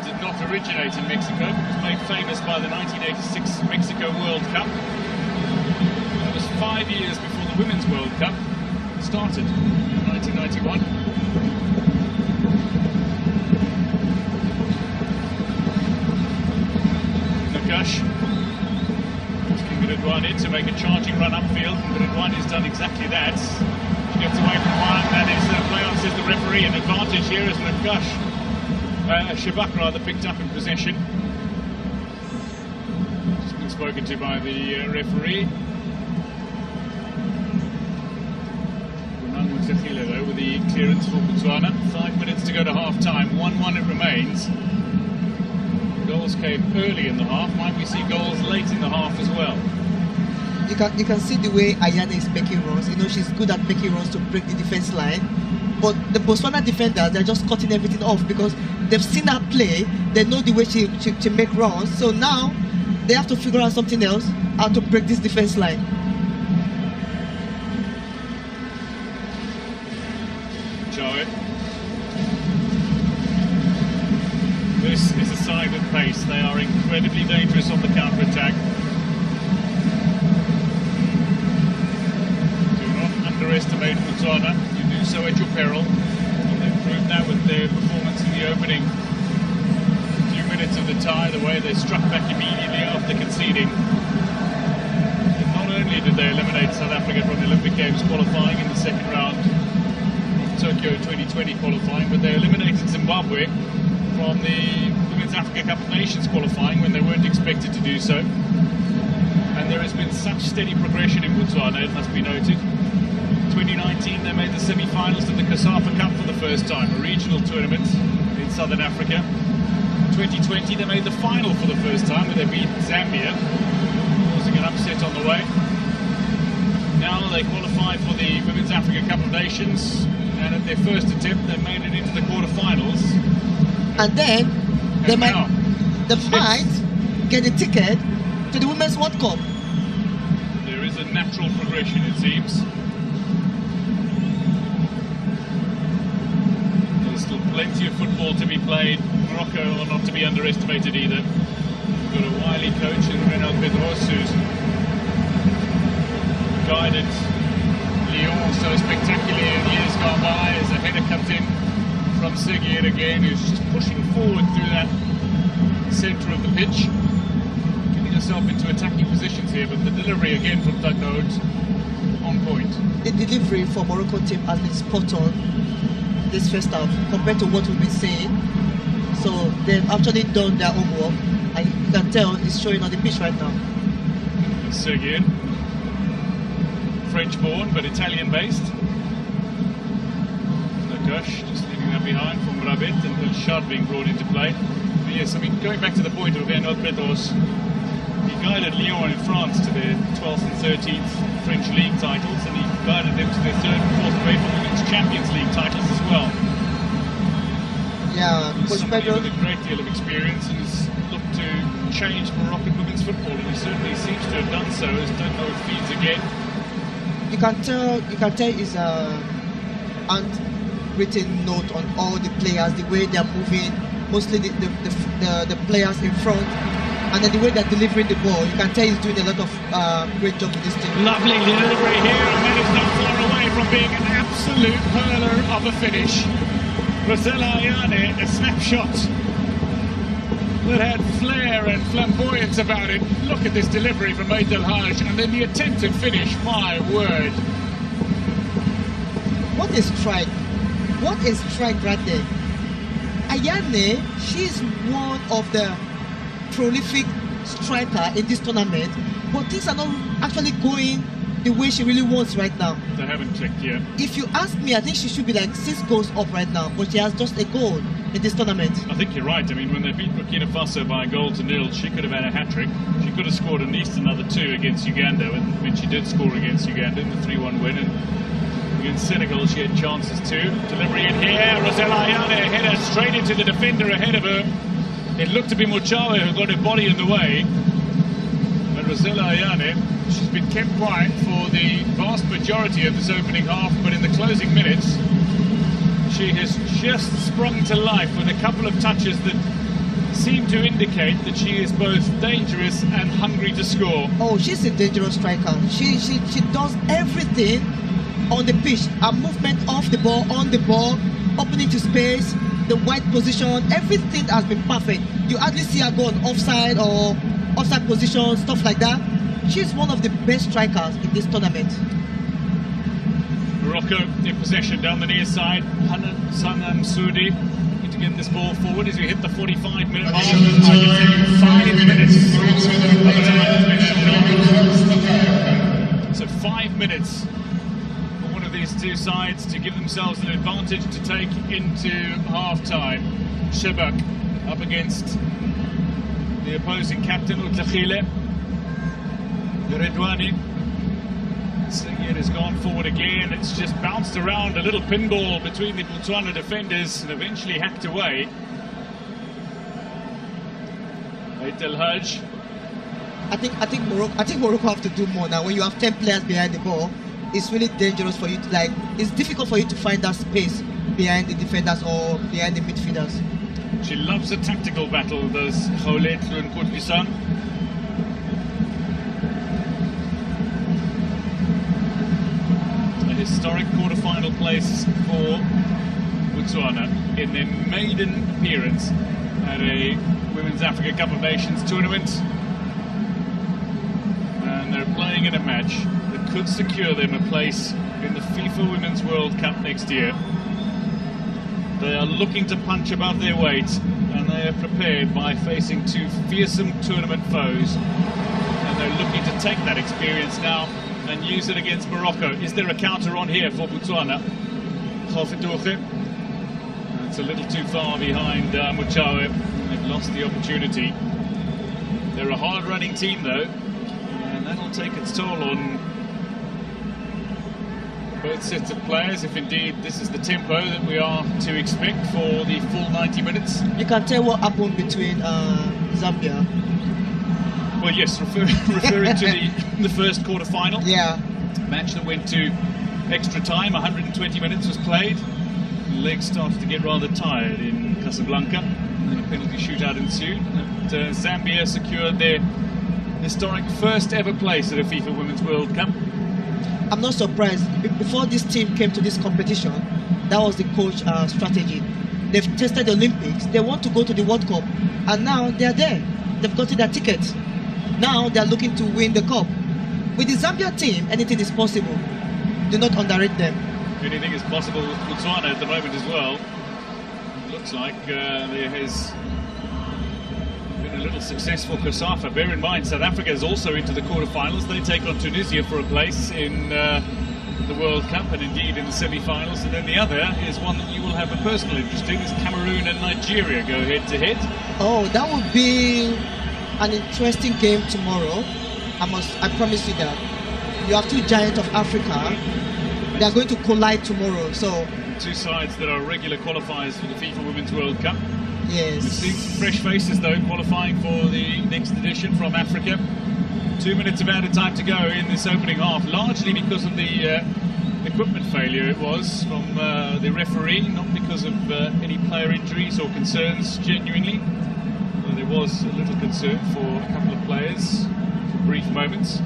did not originate in Mexico. It was made famous by the 1986 Mexico World Cup. That was 5 years before the Women's World Cup started in 1991. Nakash asking Biridwani to make a charging run upfield, and Biridwani's done exactly that. She gets away from one, that is play on, says the referee. An advantage here as Nakash, Shabak rather, picked up in possession. Just been spoken to by the referee. Though, with the clearance for Botswana. 5 minutes to go to half-time. 1-1 it remains. Goals came early in the half. Might we see goals late in the half as well? You can see the way Ayane is making runs. You know, she's good at making runs to break the defense line. But the Botswana defenders, they're just cutting everything off because they've seen her play. They know the way she make runs. So now they have to figure out something else, how to break this defense line. This is a side with pace. They are incredibly dangerous on the counter-attack. Do not underestimate Botswana. You do so at your peril. And they've proved that with their performance in the opening few minutes of the tie, the way they struck back immediately after conceding. And not only did they eliminate South Africa from the Olympic Games qualifying in the second round of Tokyo 2020 qualifying, but they eliminated Zimbabwe from the Women's Africa Cup of Nations qualifying when they weren't expected to do so. And there has been such steady progression in Botswana, it must be noted. 2019 they made the semi-finals of the CAF Cup for the first time, a regional tournament in Southern Africa. 2020 they made the final for the first time where they beat Zambia, causing an upset on the way. Now they qualify for the Women's Africa Cup of Nations, and at their first attempt they made it into the quarterfinals. And then they might get a ticket to the Women's World Cup. There is a natural progression, it seems. There's still plenty of football to be played. Morocco are not to be underestimated either. We've got a wily coach in Renaud Pedros who's guided Lyon so spectacularly in years gone by as a header comes in from Segir again, who's just pushing forward through that centre of the pitch, getting herself into attacking positions here, but the delivery again from Taknout on point. The delivery for Morocco team has been spot on this first half compared to what we've been saying. So they've actually done their homework, and you can tell it's showing on the pitch right now. Segir, French-born but Italian-based. Nakash just leaving that behind from Rabit and Belchard being brought into play. But yes, I mean, going back to the point of Renaud Pedros, he guided Lyon in France to their 12th and 13th French league titles, and he guided them to their 3rd and 4th UEFA Women's Champions League titles as well. Yeah, somebody with a great deal of experience and has looked to change Moroccan women's football, and he certainly seems to have done so, as don't know if feeds again. You can tell it's a handwritten note on all the players, the way they are moving, mostly the players in front, and then the way they're delivering the ball. You can tell he's doing a lot of great job with this team. Lovely delivery here, and that is not far away from being an absolute hurler of a finish. Rosella Ayane, a snapshot that had flair and flamboyance about it. Look at this delivery from Maid El Haj, and then the attempted finish, my word. What a strike. What a strike right there. Ayane, she's one of the prolific striker in this tournament, but things are not actually going the way she really wants right now. They haven't clicked yet. If you ask me, I think she should be like 6 goals up right now, but she has just a goal in this tournament. I think you're right. I mean, when they beat Burkina Faso by a goal to nil, she could have had a hat-trick. She could have scored at least another 2 against Uganda, when she did score against Uganda in the 3-1 win. And against Senegal, she had chances too. Delivery in here, Rosella Ayane header straight into the defender ahead of her. It looked to be Mochawe who got her body in the way. But Rosella Ayane, she's been kept quiet for the vast majority of this opening half, but in the closing minutes, She has just sprung to life with a couple of touches that seem to indicate that she is both dangerous and hungry to score. Oh, she's a dangerous striker. She does everything on the pitch. Her movement off the ball, on the ball, opening to space, the wide position, everything has been perfect. You hardly see her go on offside or offside position, stuff like that. She's one of the best strikers in this tournament. Morocco in possession down the near side. Sanam Soudi need to get this ball forward as we hit the 45-minute mark. 5 minutes. So 5 minutes for one of these two sides to give themselves an advantage to take into half-time. Shebak up against the opposing captain, Utakhile. Redouani. It has gone forward again. It's just bounced around, a little pinball between the Botswana defenders and eventually hacked away. Ait El Hajj. I think Morocco have to do more now. When you have 10 players behind the ball, it's really dangerous for you to it's difficult for you to find that space behind the defenders or behind the midfielders. She loves a tactical battle, does Khoulet Lunkoudlisan. Historic quarter-final place for Botswana in their maiden appearance at a Women's Africa Cup of Nations tournament, and they're playing in a match that could secure them a place in the FIFA Women's World Cup next year. They are looking to punch above their weight, and they are prepared by facing two fearsome tournament foes, and they're looking to take that experience now and use it against Morocco. Is there a counter on here for Botswana? It's a little too far behind Muchawe. They've lost the opportunity. They're a hard-running team though, and that'll take its toll on both sets of players, if indeed this is the tempo that we are to expect for the full 90 minutes. You can tell what happened between Zambia. Well, yes, referring to the first quarter-final. Yeah. Match that went to extra time, 120 minutes was played. Legs started to get rather tired in Casablanca, and then a penalty shootout ensued. But, Zambia secured their historic first ever place at a FIFA Women's World Cup. I'm not surprised. Before this team came to this competition, that was the coach strategy. They've tested the Olympics, they want to go to the World Cup, and now they're there. They've gotten their ticket. Now they're looking to win the cup. With the Zambia team, anything is possible. Do not underrate them. Anything is possible with Botswana at the moment as well. It looks like there has been a little success for CAF. Bear in mind, South Africa is also into the quarterfinals. They take on Tunisia for a place in the World Cup and indeed in the semi-finals. And then the other is one that you will have a personal interest in, is Cameroon and Nigeria go head-to-head. Oh, that would be an interesting game tomorrow. I promise you that. You have two giants of Africa. They are going to collide tomorrow. So two sides that are regular qualifiers for the FIFA Women's World Cup. Yes. We've seen some fresh faces though qualifying for the next edition from Africa. 2 minutes of added time to go in this opening half, largely because of the equipment failure it was from the referee, not because of any player injuries or concerns genuinely. There was a little concern for a couple of players for brief moments.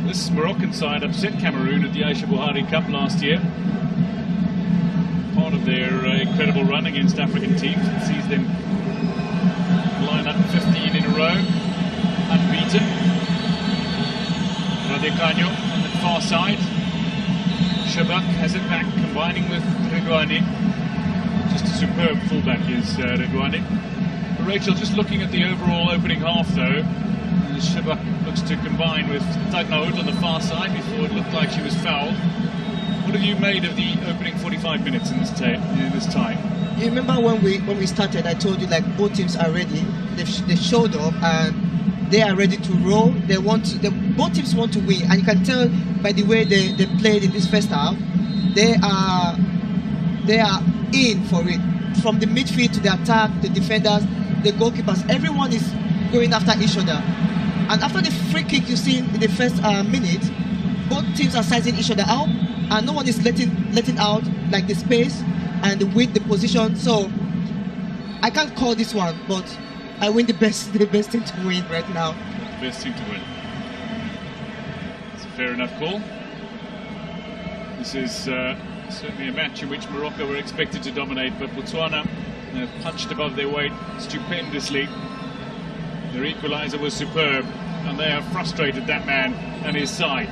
This Moroccan side upset Cameroon at the Aisha Buhari Cup last year. Part of their incredible run against African teams. It sees them line up 15 in a row, unbeaten. Radekano on the far side. Shebak has it back, combining with Redouani. Just a superb fullback is Redouani. Rachel, just looking at the overall opening half though, Shebak looks to combine with Tagnaoud on the far side before it looked like she was fouled. What have you made of the opening 45 minutes in this time? You remember when we started, I told you like both teams are ready. They showed up and they are ready to roll. Both teams want to win, and you can tell by the way they played in this first half. They are in for it. From the midfield to the attack, the defenders, the goalkeepers, everyone is going after each other. And after the free kick you see in the first minute, both teams are sizing each other out, and no one is letting out like the space and the width, the position. So I can't call this one, but I win the best team to win right now. Best team to win. It's a fair enough call. This is certainly a match in which Morocco were expected to dominate, but Botswana punched above their weight stupendously. Their equaliser was superb, and they have frustrated that man and his side.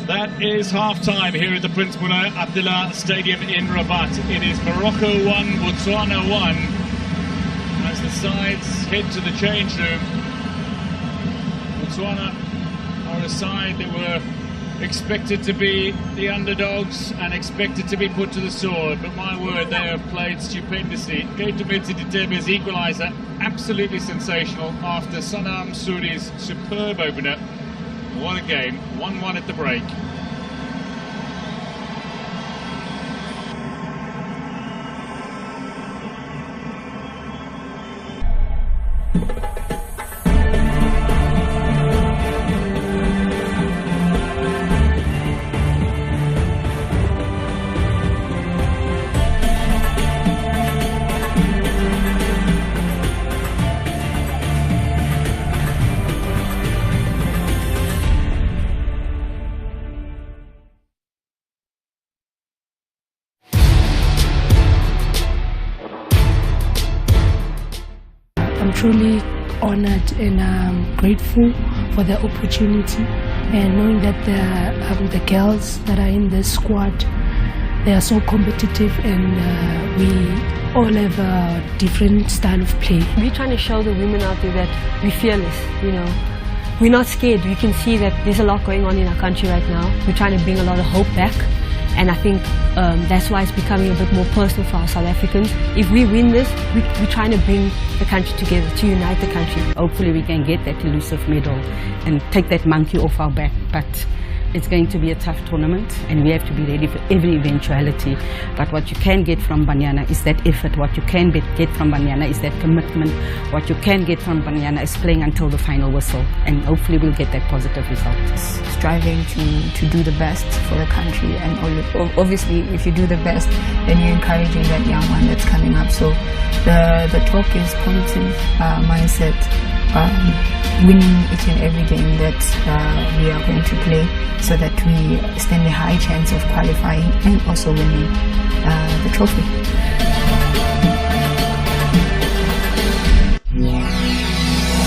That is half-time here at the Prince Moulay Abdullah Stadium in Rabat. It is Morocco 1, Botswana 1. As the sides head to the change room, Botswana are a side that were expected to be the underdogs and expected to be put to the sword, but my word, they have played stupendously. Ketumetse Ditebe's equaliser, absolutely sensational after Sanam Souri's superb opener. What a game, 1-1 at the break. I'm truly honored and grateful for the opportunity, and knowing that the girls that are in this squad, they are so competitive, and we all have a different style of play. We're trying to show the women out there that we're fearless, you know. We're not scared. We can see that there's a lot going on in our country right now. We're trying to bring a lot of hope back. And I think that's why it's becoming a bit more personal for our South Africans. If we win this, we're trying to bring the country together, to unite the country. Hopefully we can get that elusive medal and take that monkey off our back. But it's going to be a tough tournament, and we have to be ready for every eventuality. But what you can get from Banyana is that effort. What you can get from Banyana is that commitment. What you can get from Banyana is playing until the final whistle, and hopefully we'll get that positive result. Striving to do the best for the country, and obviously if you do the best, then you're encouraging that young one that's coming up. So the talk is positive mindset, winning each and every game that we are going to play, so that we stand a high chance of qualifying and also winning the trophy.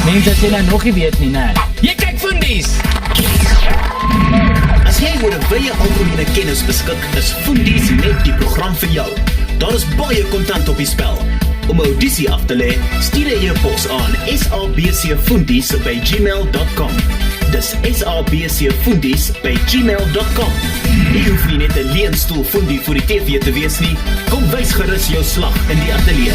Mense sê nou nog nie weet nie, né? Jy kyk Fundies! As jy oor 'n wye algemene kennis beskik, is Fundies net die program vir jou. Daar is baie kontant op die spel. Om 'n audisie af te lê, stuur 'n e-pos aan sabcfundies@gmail.com. Dis sabcfundies@gmail.com. Jy hoef nie net 'n leenstoel fundie vir die TV te wees nie. Kom wys gerus jou slag in die ateljee.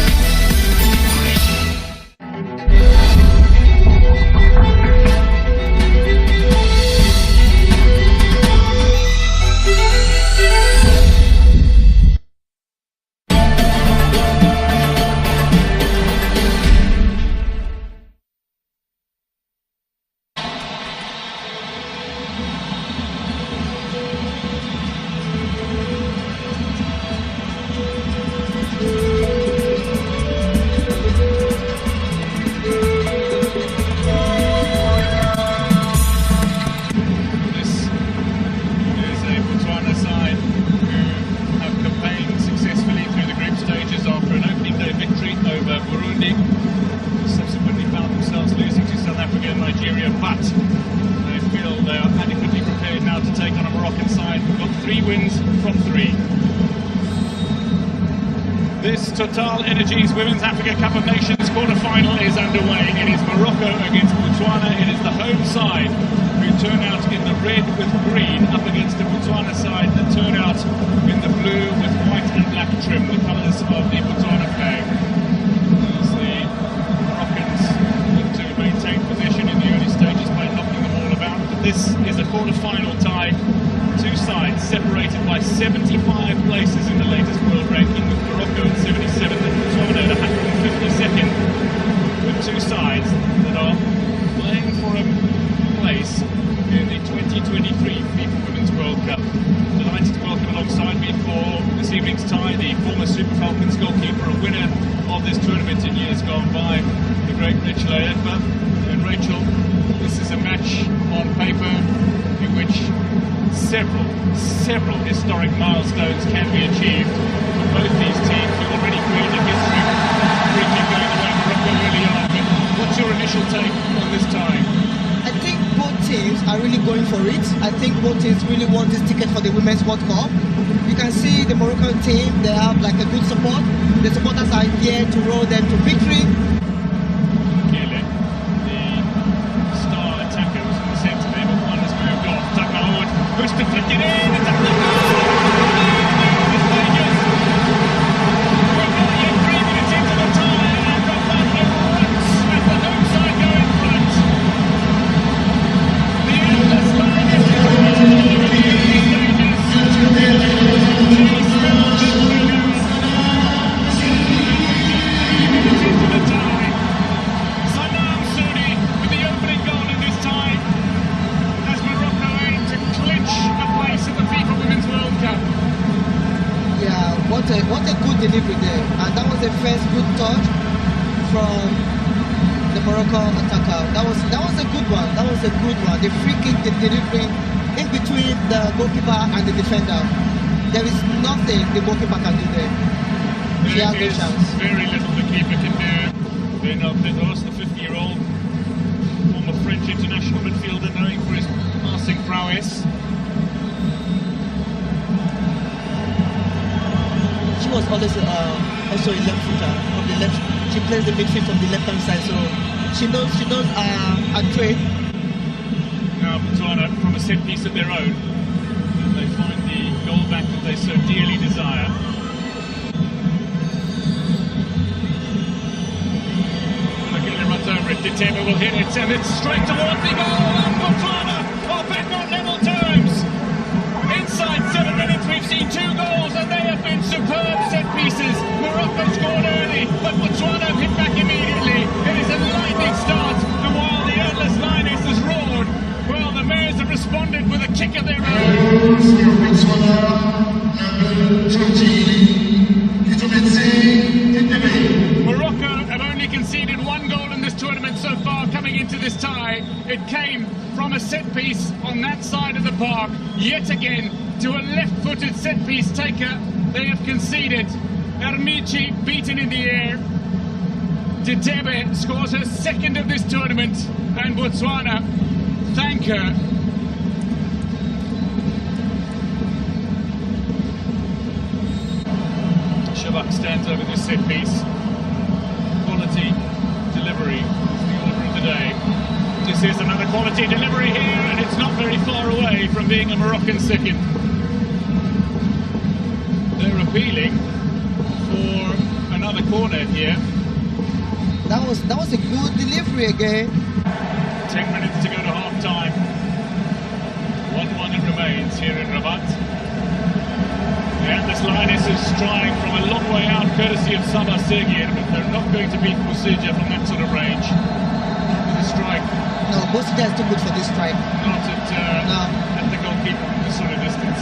Total Energies Women's Africa Cup of Nations quarter-final is underway. It is Morocco against Botswana. It is the home side who turn out in the red with green up against the Botswana side that turn out in the blue with white and black trim, the colours of the Botswana flag. As the Moroccans look to maintain position in the early stages by knocking them all about. But this is a quarter-final tie. Two sides separated by 75 places in the latest world ranking, with Morocco at 77th and Botswana at 152nd, with two sides that are playing for a place Zayedba and Rachel, this is a match on paper in which several historic milestones can be achieved for both these teams who already created history. Going away Morocco early on, but what's your initial take on this tie? I think both teams are really going for it. I think both teams really want this ticket for the Women's World Cup. You can see the Moroccan team, they have like a good support. The supporters are here to roll them to victory. Kile, the star attacker, was in the centre there, but one has moved off. Tugnaoud, who's to flick it in, and that's the goal! We're not yet 3 minutes into the tie, and Rafat erupts as the home side go in front. The endless line is what a good delivery there, and that was the first good touch from the Moroccan attacker. That was a good one. That was a good one. The free kick, the delivery in between the goalkeeper and the defender. There is nothing the goalkeeper can do there. He has no chance. Very little the keeper can do. Bernard Pedros, the 50-year-old former French international midfielder, known for his passing prowess. She was always also a left footer from the left. She plays the midfield from the left-hand side, so she knows her trade. Now Botswana, from a set piece of their own, they find the goal back that they so dearly desire. Again, runs over it. Ditema will hit it, and it's straight towards the goal. And Botswana are back on level terms. Inside 7 minutes, we've seen 2 goals, and they have been superb set pieces. Morocco scored early, but Botswana hit back immediately. It is a lightning start, and while the endless lioness has roared, well, the Mares have responded with a kick of their own. Morocco have only conceded 1 goal in this tournament so far coming into this tie. It came from a set piece on that side of the park. Yet again, to a left-footed set piece taker, they have conceded. Ermici beaten in the air. Ditebe scores her 2nd of this tournament, and Botswana thank her. Shabak stands over this set piece. Quality delivery is the order of the day. This is another quality delivery here, and it's not very far away from being a Moroccan second. They're appealing for another corner here. That was a good delivery again. 10 minutes to go to half time. 1-1 it remains here in Rabat. And this lioness is trying from a long way out, courtesy of Sabah Sergir, but they're not going to beat Busija from that sort of range. With a strike. No, Busija is too good for this strike. Not at the goalkeeper from this sort of distance.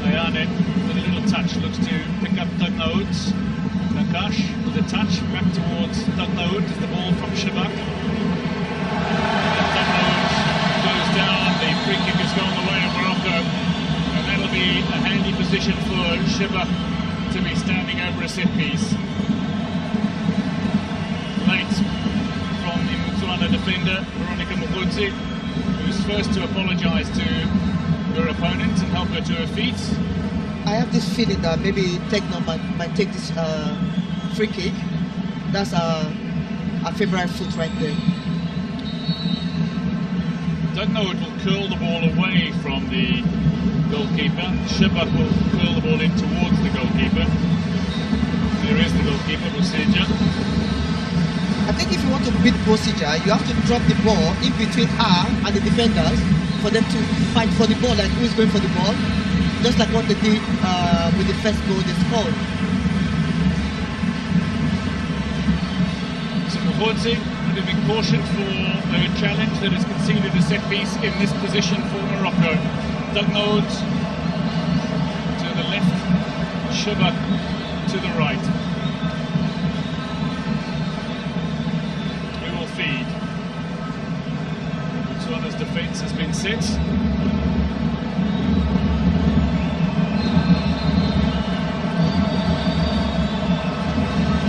Ayane with a little touch looks to pick up Tugnaoud's. Nakash with a touch back towards Tugnaoud as the ball from Shabak. Tugnaoud goes down, the free kick has gone the way of Morocco, and that'll be a handy position for Shabak to be standing over a set piece. Late from the Botswana defender, Veronica Mugudzi, who's first to apologise to her opponent and help her to her feet. I have this feeling that maybe Tegno might take this free kick. That's a favourite foot right there. Tugnaoud will curl the ball away from the goalkeeper. Shabak will curl the ball in towards the goalkeeper. There is the goalkeeper, Busija. I think if you want to beat Busija, you have to drop the ball in between her and the defenders for them to fight for the ball, like who is going for the ball. Just like what they did with the first goal they scored. So Mugudzi would have been cautioned for a challenge that has conceded a set piece in this position for Morocco. Tugnaoud to the left, Shabak to the right. defence has been set.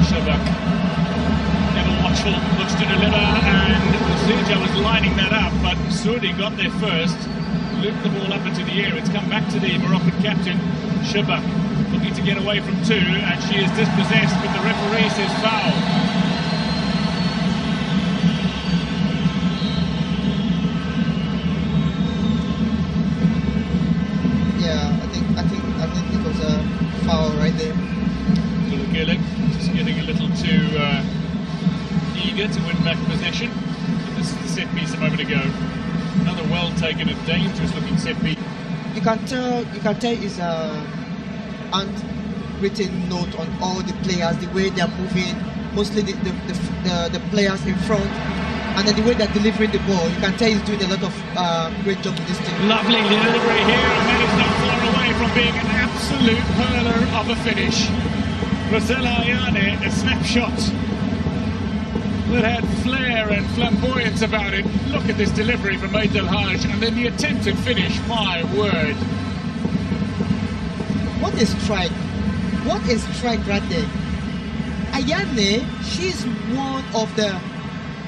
Shabak, never watchful, looks to deliver, and Zija was lining that up, but Sudi got there first, looped the ball up into the air. It's come back to the Moroccan captain, Shabak, looking to get away from two, and she is dispossessed, but the referee says foul. I think it was a foul right there. Just getting a little too eager to win back possession. But this is the set piece a moment ago. Another well taken and dangerous looking set piece. You can tell it's a handwritten note on all the players, the way they're moving, mostly the players in front, and then the way they're delivering the ball. You can tell he's doing a lot of great job with this team. Lovely delivery here, and that is not far away from being an absolute hurler of a finish. Rosella Ayane, a snapshot that had flair and flamboyance about it. Look at this delivery from Maid El Haj, and then the attempted finish, my word. What a strike. What a strike right there. Ayane, she's one of the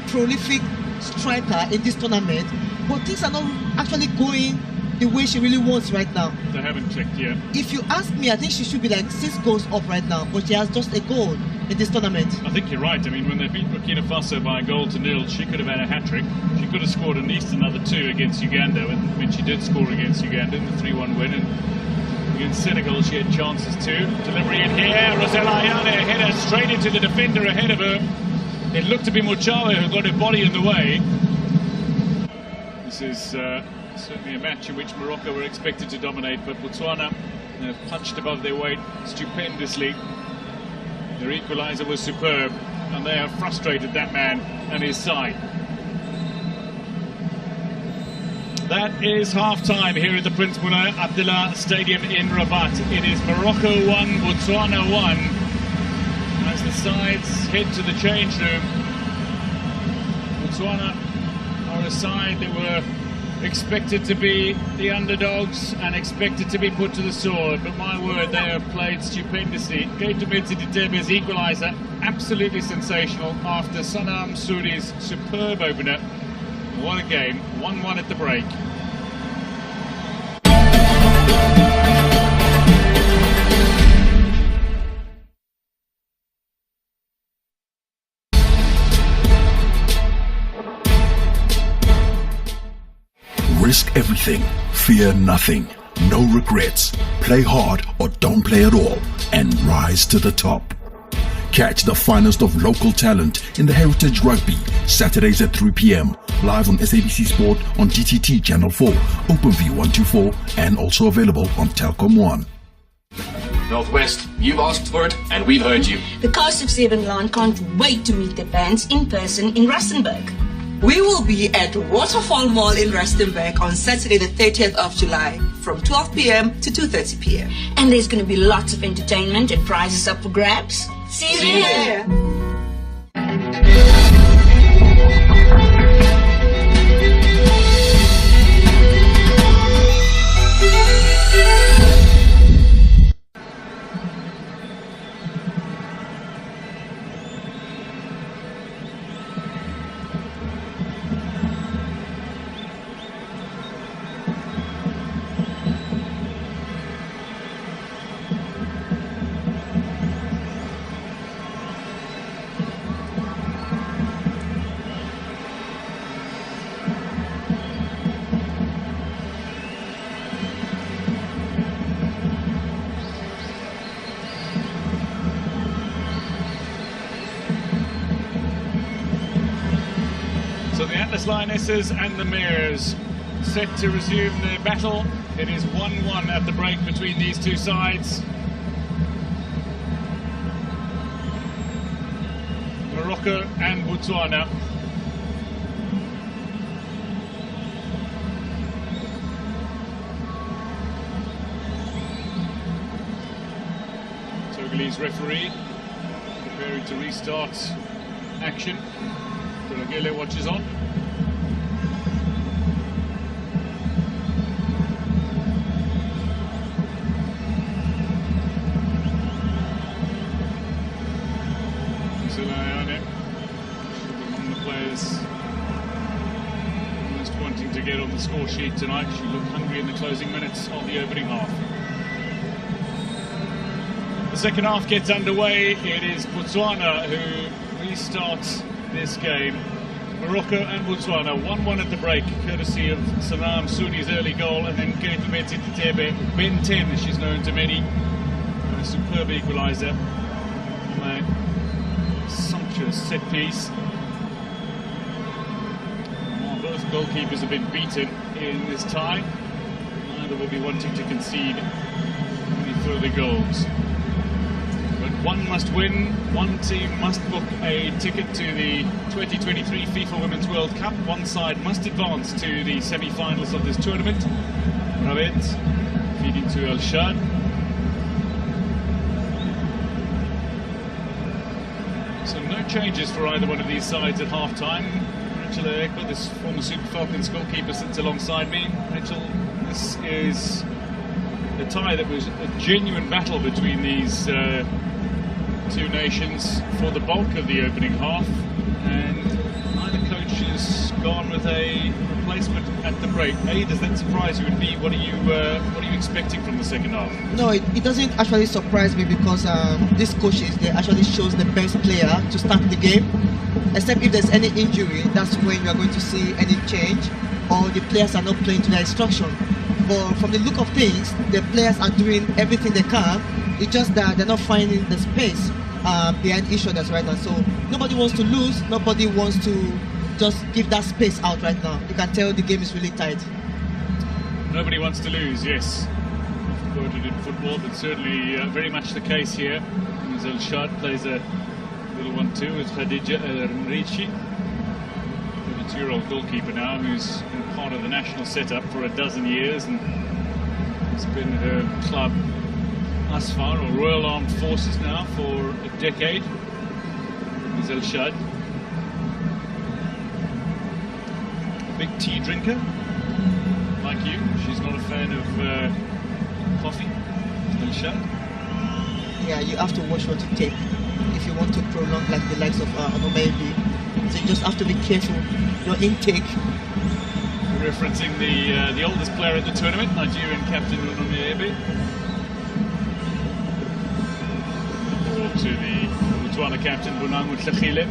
prolific striker in this tournament, but things are not actually going the way she really wants right now. They haven't clicked yet. If you ask me, I think she should be like 6 goals up right now, but she has just a goal in this tournament. I think you're right. I mean, when they beat Burkina Faso by 1-0, she could have had a hat-trick. She could have scored at least another 2 against Uganda, when she did score against Uganda in the 3-1 win. And against Senegal, she had chances too. Delivery in here, Rosella Ayane, header straight into the defender ahead of her. It looked to be Muchawe who got her body in the way. This is certainly a match in which Morocco were expected to dominate, but Botswana have punched above their weight stupendously. Their equaliser was superb, and they have frustrated that man and his side. That is half-time here at the Prince Moulay Abdullah Stadium in Rabat. It is Morocco 1, Botswana 1. As the sides head to the change room, Botswana are a side that were expected to be the underdogs and expected to be put to the sword, but my word, they have played stupendously. Ketumetse Ditebe's equaliser, absolutely sensational after Sanam Sudi's superb opener. What a game, 1-1 at the break. Risk everything, fear nothing, no regrets, play hard or don't play at all, and rise to the top. Catch the finest of local talent in the Heritage Rugby, Saturdays at 3 p.m, live on SABC Sport on DTT Channel 4, OpenView 124, and also available on Telkom 1. Northwest, you've asked for it, and we've heard you. The Cast of Seven line can't wait to meet their fans in person in Rustenburg. We will be at Waterfall Mall in Rustenburg on Saturday the 30th of July from 12 p.m. to 2:30 p.m. And there's going to be lots of entertainment and prizes up for grabs. See you there! Lionesses and the Mares set to resume their battle. It is 1-1 at the break between these two sides. Morocco and Botswana. Togolese referee preparing to restart action. Turagele watches on. players almost wanting to get on the score sheet tonight. She looked hungry in the closing minutes of the opening half. The second half gets underway. It is Botswana who restarts this game. Morocco and Botswana 1-1 at the break, courtesy of Sanam Soodi's early goal, and then Keifumeti Titebe, Ben 10 as she's known to many. A superb equaliser on a sumptuous set piece. While both goalkeepers have been beaten in this tie, neither will be wanting to concede any further goals. But one must win, one team must book a ticket to the 2023 FIFA Women's World Cup. One side must advance to the semi-finals of this tournament. Rabet feeding to El Shad. So no changes for either one of these sides at half-time. Rachel Ekba, this former Super Falcons goalkeeper, sits alongside me. Rachel, this is a tie that was a genuine battle between these two nations for the bulk of the opening half, and neither coach has gone with a replacement at the break. A, does that surprise you? And B, what are you expecting from the second half? No, it doesn't actually surprise me, because these coaches, they actually chose the best player to start the game, except if there's any injury. That's when you are going to see any change, or the players are not playing to their instruction. But from the look of things, the players are doing everything they can. It's just that they're not finding the space behind each other right now. So nobody wants to lose. Nobody wants to just give that space out right now. You can tell the game is really tight. Nobody wants to lose, yes. Often quoted in football, but certainly very much the case here. El Shad plays a little 1-2 with Khadija Mrichi, 32-year-old goalkeeper now, who's been part of the national setup for a dozen years, and has been at her club Asfar, or Royal Armed Forces, now for a decade. Is El Shad. A big tea drinker, like you. She's not a fan of coffee. El Shad. Yeah, you have to watch what you take if you want to prolong like the likes of Onomebi. So you just have to be careful your intake. Referencing the oldest player at the tournament, Nigerian captain Onomebi. To the Botswana captain Bonangu Tlachile.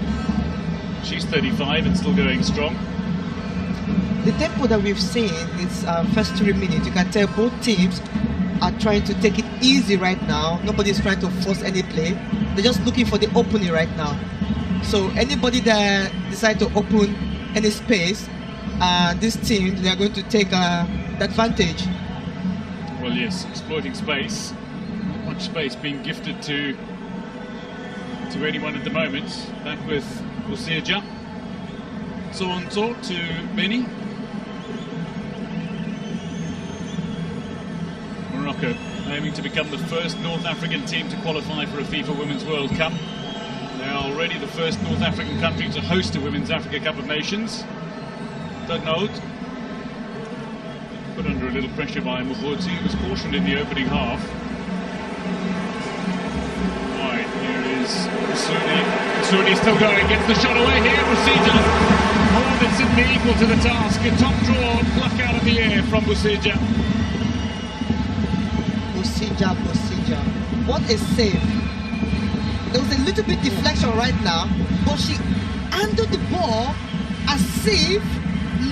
She's 35 and still going strong. The tempo that we've seen is first 3 minutes. You can tell both teams are trying to take it easy right now. Nobody's trying to force any play. They're just looking for the opening right now. So anybody that decides to open any space, this team, they are going to take the advantage. Well, yes, exploiting space. Not much space being gifted to anyone at the moment. Back with Osirja. So to Benny. Morocco aiming to become the first North African team to qualify for a FIFA Women's World Cup. They are already the first North African country to host a Women's Africa Cup of Nations. Dagnout put under a little pressure by Mukhoti, who was cautioned in the opening half. Right, here is Soodi. Soodi still going, gets the shot away here. Busija, more than simply equal to the task. A top draw, pluck out of the air from Busija. Busija. What a save. There was a little bit deflection right now, but she handled the ball as if,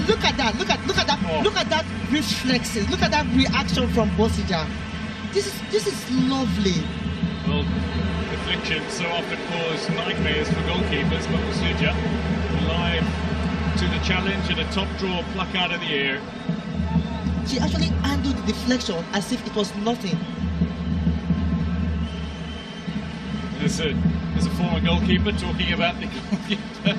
look at that, look at that, look at that reflexes, look at that reaction from Busija. This is lovely. Well, deflections so often cause nightmares for goalkeepers, but Busija alive to the challenge and a top draw, pluck out of the air. She actually handled the deflection as if it was nothing. There's a former goalkeeper talking about the goalkeeper.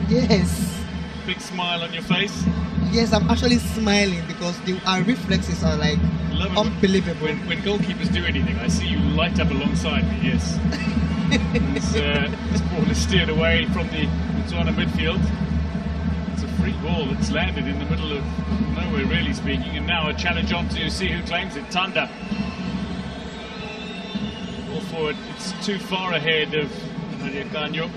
Yes. Big smile on your face. Yes, I'm actually smiling because our reflexes are like unbelievable. When goalkeepers do anything, I see you light up alongside me, yes. This ball is steered away from the Botswana midfield. It's a free ball that's landed in the middle of nowhere, really speaking, and now a challenge on to see who claims it. Tanda. Ball forward, it's too far ahead of Nadia Kanyo.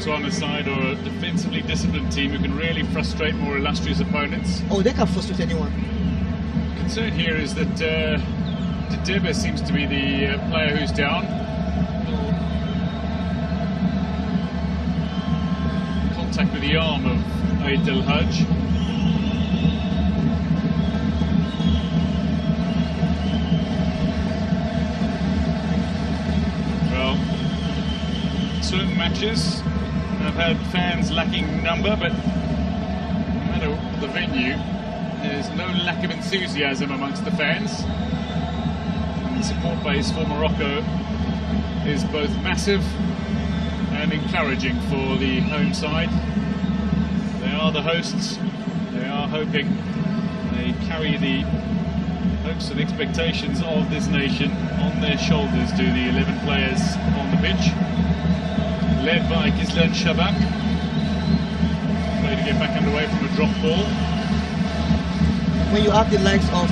Botswana side are a defensively disciplined team who can really frustrate more illustrious opponents. Oh, they can frustrate anyone. Concern here is that Debe seems to be the player who's down. Contact with the arm of Aid El Hajj. Well, certain matches have had fans lacking number, but no matter the venue, there's no lack of enthusiasm amongst the fans. And the support base for Morocco is both massive and encouraging for the home side. They are the hosts. They are hoping. They carry the hopes and expectations of this nation on their shoulders, do the 11 players on the pitch. Led by Gizlan Shabak. Play to get back underway from a drop ball. When you have the likes of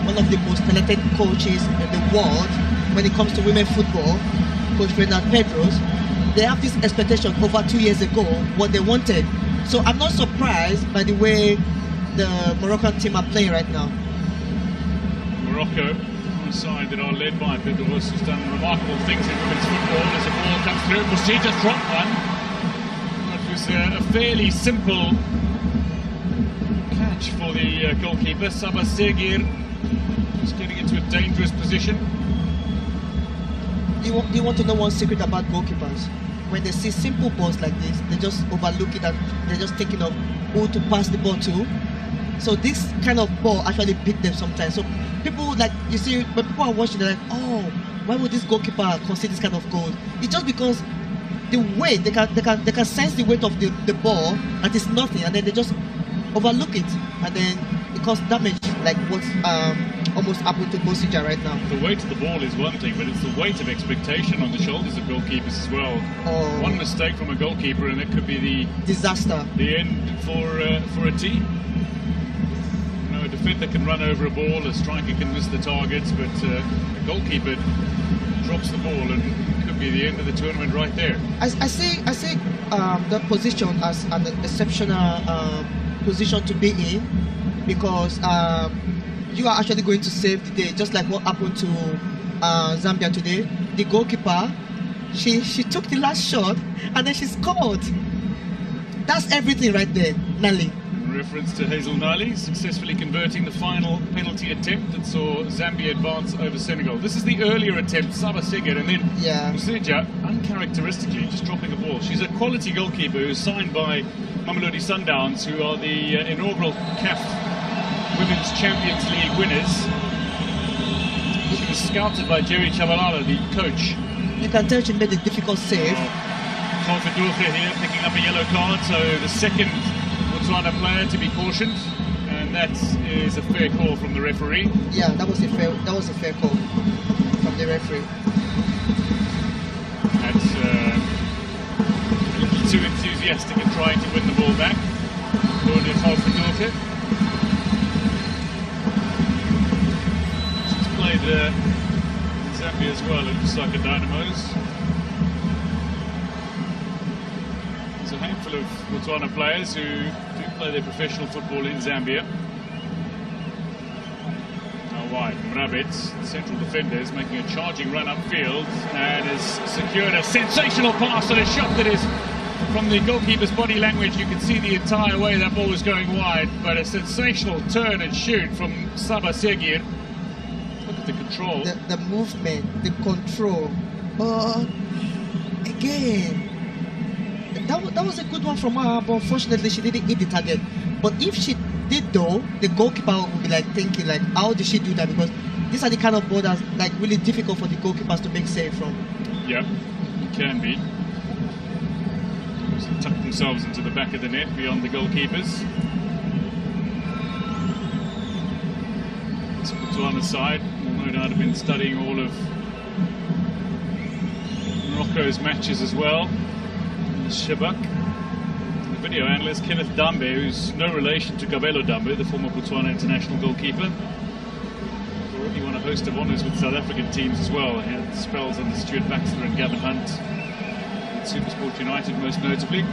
one of the most talented coaches in the world when it comes to women football, Coach Bernard Pedros, they have this expectation over 2 years ago what they wanted. So I'm not surprised by the way the Moroccan team are playing right now. Morocco, on a side that are led by Pedros, who's done remarkable things in women's football. As the ball comes through, but she just dropped one. It was a fairly simple catch for the goalkeeper. Saba Segir just getting into a dangerous position. Do you want to know one secret about goalkeepers? When they see simple balls like this, they just overlook it and they're just thinking of who to pass the ball to. So this kind of ball actually beat them sometimes. So people, like, you see, when people are watching, they're like, oh, why would this goalkeeper concede this kind of goal? It's just because the weight, they can sense the weight of the ball and it's nothing, and then they just overlook it, and then it causes damage, like what's almost happened to Bosija right now. The weight of the ball is one thing, but it's the weight of expectation on the shoulders of goalkeepers as well. Oh. One mistake from a goalkeeper and it could be the disaster, the end for a team. You know, a defender can run over a ball, a striker can miss the targets, but a goalkeeper drops the ball and it could be the end of the tournament right there. I see that position as an exceptional position to be in, because you are actually going to save the day, just like what happened to Zambia today. The goalkeeper, she took the last shot and then she scored. That's everything right there, Nali. In reference to Hazel Nali successfully converting the final penalty attempt that saw Zambia advance over Senegal. This is the earlier attempt, Saba Segir, and then Musija, uncharacteristically, just dropping a ball. She's a quality goalkeeper who's signed by Mamelodi Sundowns, who are the inaugural CAF Women's Champions League winners. She was scouted by Jerry Chabalala, the coach. You can tell she made a difficult save. Khalfadouche here picking up a yellow card, so the second Botswana player to be cautioned, and that is a fair call from the referee. Yeah, that was a fair call from the referee. That's a little too enthusiastic in trying to win the ball back. Khalfadouche. She's played in Zambia as well at Lusaka Dynamos. There's a handful of Botswana players who do play their professional football in Zambia. Now wide, Mrabit, the central defender, is making a charging run upfield and has secured a sensational pass and a shot that is, from the goalkeeper's body language, you can see the entire way that ball was going wide, but a sensational turn and shoot from Saba Segir. Look at the control. The movement, the control. But again, that was a good one from her, but unfortunately she didn't hit the target. But if she did though, the goalkeeper would be like thinking like, how did she do that? Because these are the kind of balls that's like really difficult for the goalkeepers to make save from. Yeah, it can be. They tuck themselves into the back of the net beyond the goalkeepers. It's Botswana's side will no doubt have been studying all of Morocco's matches as well. Shabak, the video analyst Kenneth Dambe, who's no relation to Gabelo Dambe, the former Botswana international goalkeeper. Already won a host of honours with South African teams as well. He had spells under Stuart Baxter and Gavin Hunt. Supersport United most notably.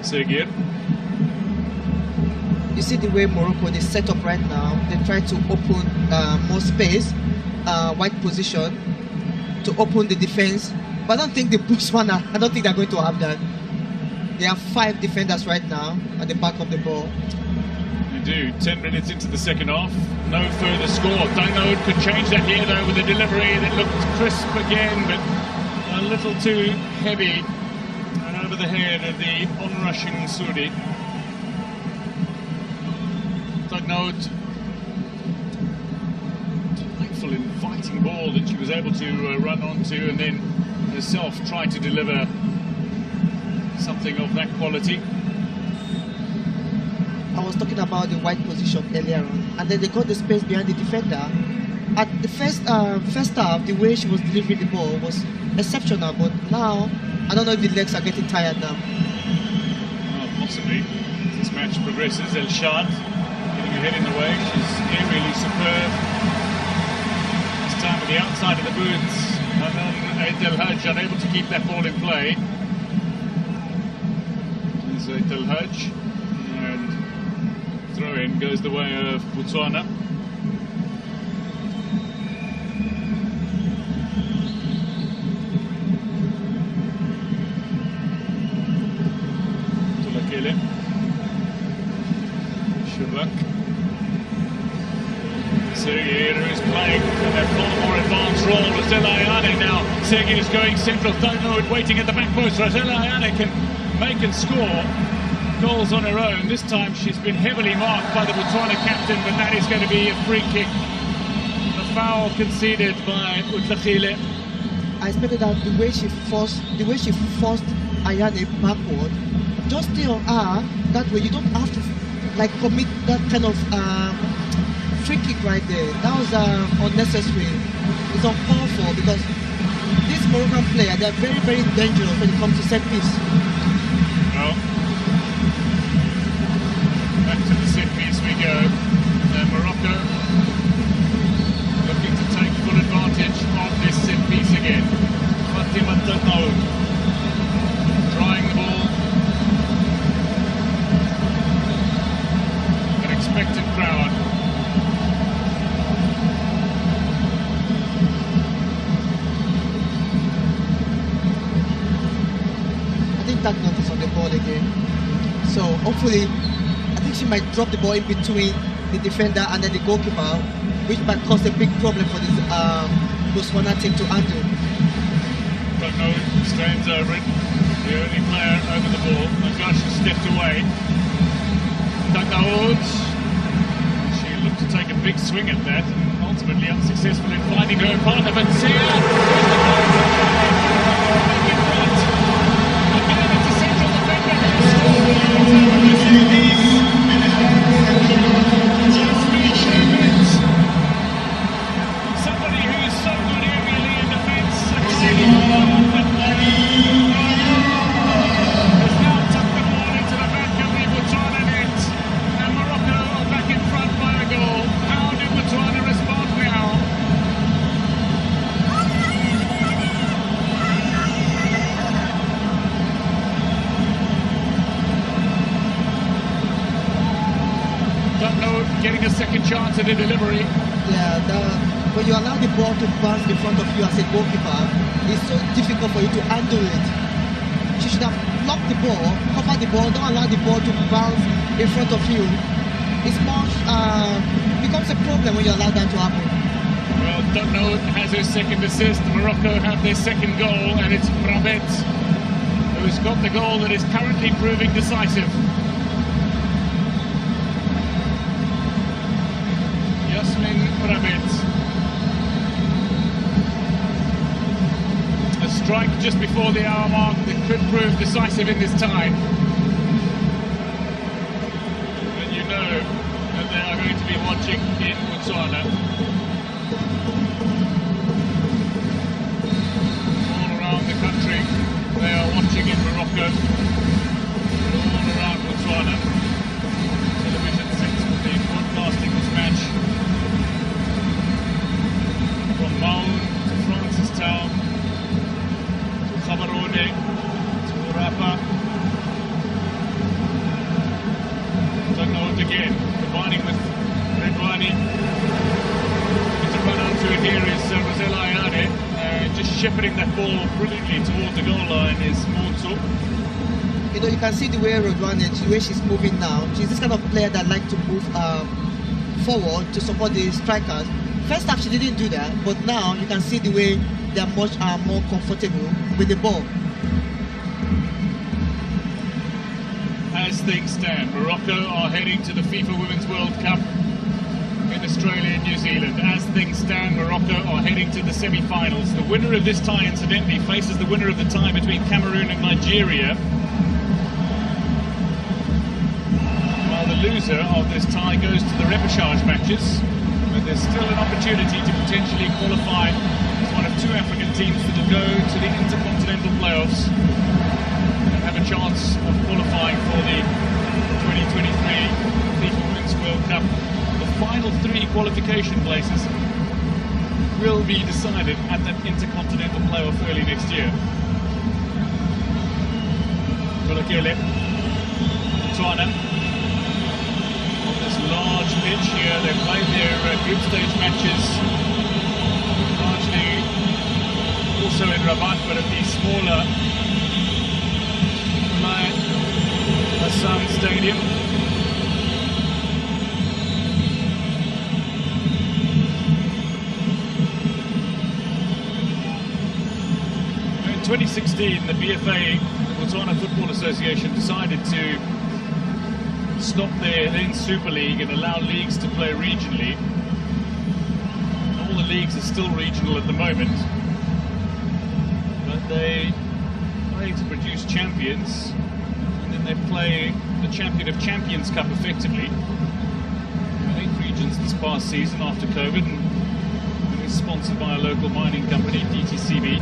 Sergir. You see the way Morocco they set up right now. They try to open more space, wide position, to open the defense. But I don't think the Botswana, I don't think they're going to have that. They have 5 defenders right now at the back of the ball. They do. 10 minutes into the second half. No further score. Dino could change that here though with a delivery that looked crisp again, but a little too heavy and over the head of the onrushing Sudi. Dino, delightful, inviting ball that she was able to run onto and then herself try to deliver something of that quality. I was talking about the wide position earlier on, and then they got the space behind the defender. At the first half, the way she was delivering the ball was exceptional, but now I don't know if the legs are getting tired now. Well, possibly. As this match progresses, El Shad getting her head in the way. She's aerially superb. This time at the outside of the boots, and then Del Hajj unable to keep that ball in play. Del Hajj, and throw-in goes the way of Botswana. Tulakele, Shabak, Sergir is playing a far more advanced role. Rosella Ayane now. Sergir is going central. Dino waiting at the back post. Rosella Ayane can make and score goals on her own. This time she's been heavily marked by the Botswana captain, but that is going to be a free kick. The foul conceded by Utlakile. I expected that the way she forced Ayane backward, just stay on her. That way you don't have to like commit that kind of free kick right there. That was unnecessary. It's uncalled for because this Moroccan player, they're very, very dangerous when it comes to set piece. Well, back to the set piece we go. Morocco looking to take full advantage of this set piece again. Fatima Tadnaoud trying the ball. An expectant crowd. Tadnaoud is on the ball again. So hopefully, I think she might drop the ball in between the defender and then the goalkeeper, which might cause a big problem for this Botswana team to handle. Tadnaoud stands over it, the only player over the ball. Mubashir has stepped away. Tadnaoud, she looked to take a big swing at that, and ultimately unsuccessful in finding her partner, but somebody who is so good aerially in defence has now tucked the ball into the back of the Botswana net, and Morocco are back in front by a goal. How do Botswana respond now? Getting a second chance at a delivery. Yeah, when you allow the ball to bounce in front of you as a goalkeeper, it's so difficult for you to handle it. She should have blocked the ball, covered the ball, don't allow the ball to bounce in front of you. It's much becomes a problem when you allow that to happen. Well, Tadnaoud has her second assist. Morocco have their second goal, and it's Brabet who's got the goal that is currently proving decisive. A strike just before the hour mark that could prove decisive in this tie. And you know that they are going to be watching in Botswana. All around the country they are watching in Morocco. And all around Botswana. Television sets will be broadcasting this match. From Maun to France ball brilliantly toward the goal line is Motso. You know, you can see the way Rodwane, the way she's moving now. She's this kind of player that likes to move forward to support the strikers. First half she didn't do that, but now you can see the way they're much more comfortable with the ball. As things stand, Morocco are heading to the FIFA Women's World Cup in Australia and New Zealand. As things stand, Morocco are heading to the semi-finals. The winner of this tie, incidentally, faces the winner of the tie between Cameroon and Nigeria, while the loser of this tie goes to the repechage matches. But there's still an opportunity to potentially qualify as one of two African teams that will go to the intercontinental playoffs and have a chance of qualifying for the 2023 FIFA Women's World Cup. The final three qualification places will be decided at that intercontinental playoff early next year. Botswana on this large pitch here. They've played their group stage matches largely also in Rabat, but at the smaller Hassan Stadium. In 2016, the BFA, the Botswana Football Association, decided to stop their then Super League and allow leagues to play regionally. All the leagues are still regional at the moment, but they play to produce champions, and then they play the Champion of Champions Cup effectively. 8 regions this past season after COVID, and it was sponsored by a local mining company, DTCB.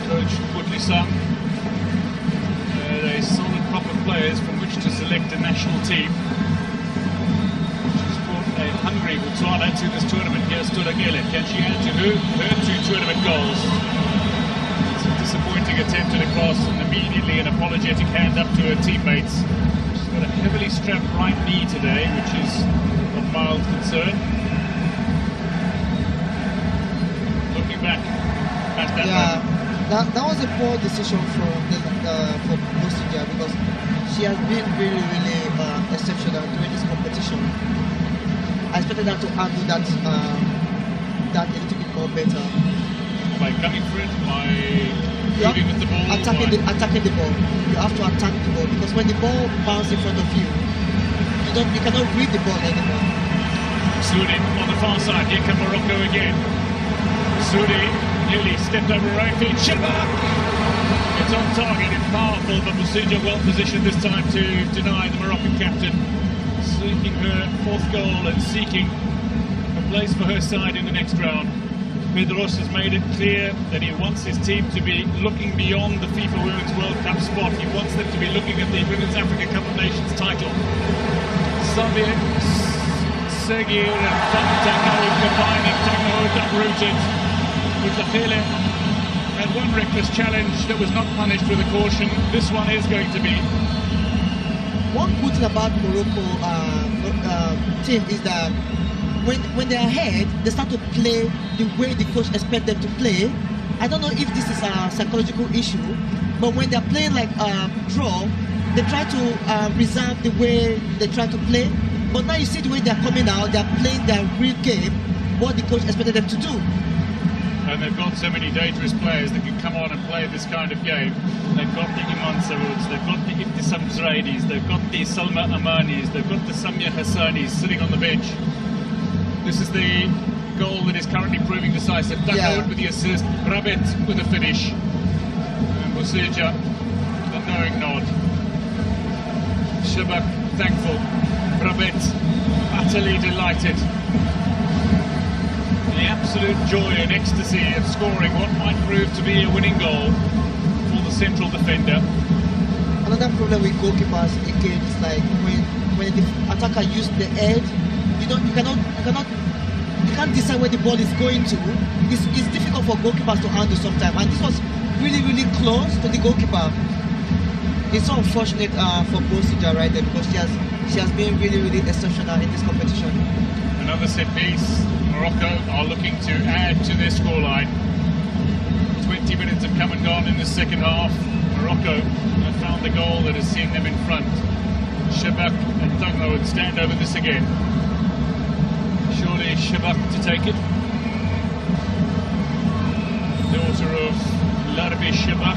Coach Putlisa, a solid crop of players from which to select a national team. She's brought a hungry Botswana to this tournament. Here's Turagele. Can she add to her 2 tournament goals? It's a disappointing attempt at a cross, and immediately an apologetic hand up to her teammates. She's got a heavily strapped right knee today, which is of mild concern. Looking back past that moment. That was a poor decision for Botswana, because she has been really exceptional during this competition. I expected her to handle that a little bit more better. By coming for it, by moving with the ball, attacking the ball. You have to attack the ball, because when the ball bounces in front of you, you cannot read the ball anymore. Sudi on the far side. Here come Morocco again. Sudi nearly stepped over her own feet. Shabak! It's on target, it's powerful, but Botswana well positioned this time to deny the Moroccan captain, seeking her 4th goal and seeking a place for her side in the next round. Pedros has made it clear that he wants his team to be looking beyond the FIFA Women's World Cup spot. He wants them to be looking at the Women's Africa Cup of Nations title. Sabir, Segir and Tango combining. Tango uprooted. Mutafile had one reckless challenge that was not punished with a caution. This one is going to be. One good thing about Morocco team is that when they're ahead, they start to play the way the coach expects them to play. I don't know if this is a psychological issue, but when they're playing like draw, they try to reserve the way they try to play. But now you see the way they're coming out, they're playing their real game, what the coach expected them to do. And they've got so many dangerous players that can come on and play this kind of game. They've got the Iman Sarouds, they've got the Ibtisam Zraidis, they've got the Salma Amanis, they've got the Samia Hassanis sitting on the bench. This is the goal that is currently proving decisive. Dakoud with the assist, Rabet with the finish. And Botswana, the knowing nod. Shabak thankful. Rabet utterly delighted. The absolute joy and ecstasy of scoring what might prove to be a winning goal for the central defender. Another problem with goalkeepers again is like when the attacker uses the edge, you can't decide where the ball is going to. It's difficult for goalkeepers to handle sometimes, and this was really close to the goalkeeper. It's so unfortunate for Botswana right there, because she has been really exceptional in this competition. And Another set piece. Morocco are looking to add to their scoreline. 20 minutes have come and gone in the second half. Morocco have found the goal that has seen them in front. Shabak and Tugno would stand over this again. Surely Shabak to take it. Daughter of Larbi Shabak.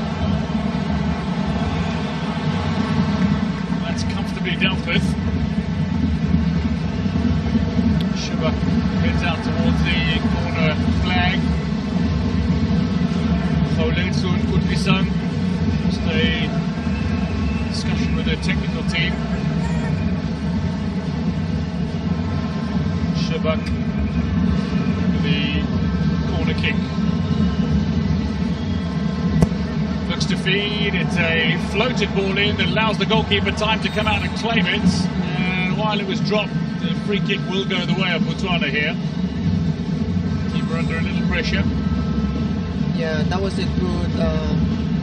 That's comfortably dealt with. Shabak heads out towards the corner flag. Kholelsun Kudvisan. Just a discussion with the technical team. Shabak with the corner kick. Looks to feed. It's a floated ball in that allows the goalkeeper time to come out and claim it. And while it was dropped, the free kick will go the way of Botswana here. Keeper under a little pressure. Yeah, that was a good,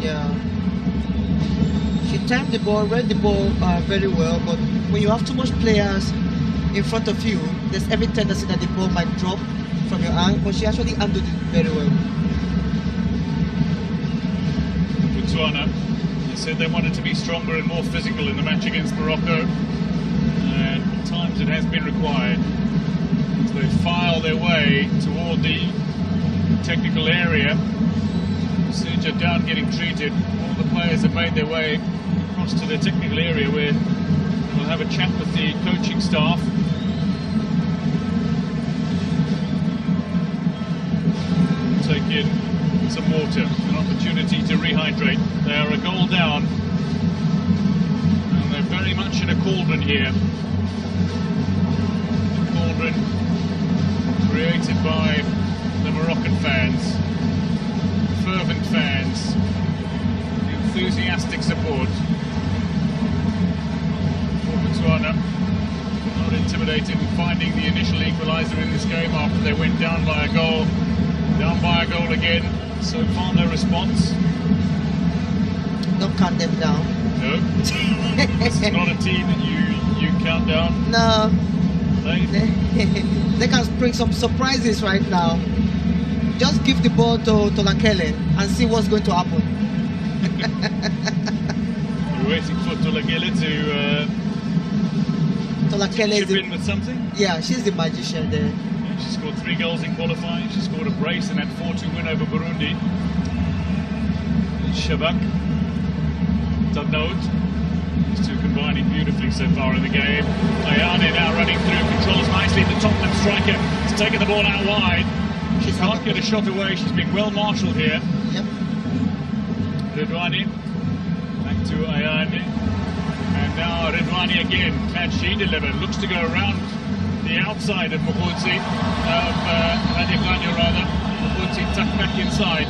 yeah. She timed the ball, read the ball very well, but when you have too much players in front of you, there's every tendency that the ball might drop from your hand, but she actually handled it very well. Botswana, they said they wanted to be stronger and more physical in the match against Morocco, and at times it has been required. So they file their way toward the technical area. Suja down getting treated. All the players have made their way across to the technical area where we'll have a chat with the coaching staff. Take in some water, an opportunity to rehydrate. They are a goal down, and they're very much in a cauldron here. A cauldron created by the Moroccan fans, fervent fans, enthusiastic support. For Botswana, not intimidated in finding the initial equaliser in this game after they went down by a goal. Down by a goal again. So far no response. Don't count them down. No. This is not a team that you count down. No. They can spring some surprises right now. Just give the ball to Tolakele and see what's going to happen. We're waiting for Tolakele to chip in with something. Yeah, she's the magician there. She scored 3 goals in qualifying. She scored a brace in that 4-2 win over Burundi. Shabak, Tadnaut. These two combining beautifully so far in the game. Ayane now running through, controls nicely the Tottenham striker. Has taken the ball out wide. She can't get a shot away. She's been well marshalled here. Yep. Redwani back to Ayane. And now Redwani again. Can she deliver? Looks to go around the outside of Mokotsi, of Radikanya rather. Mokotsi tucked back inside.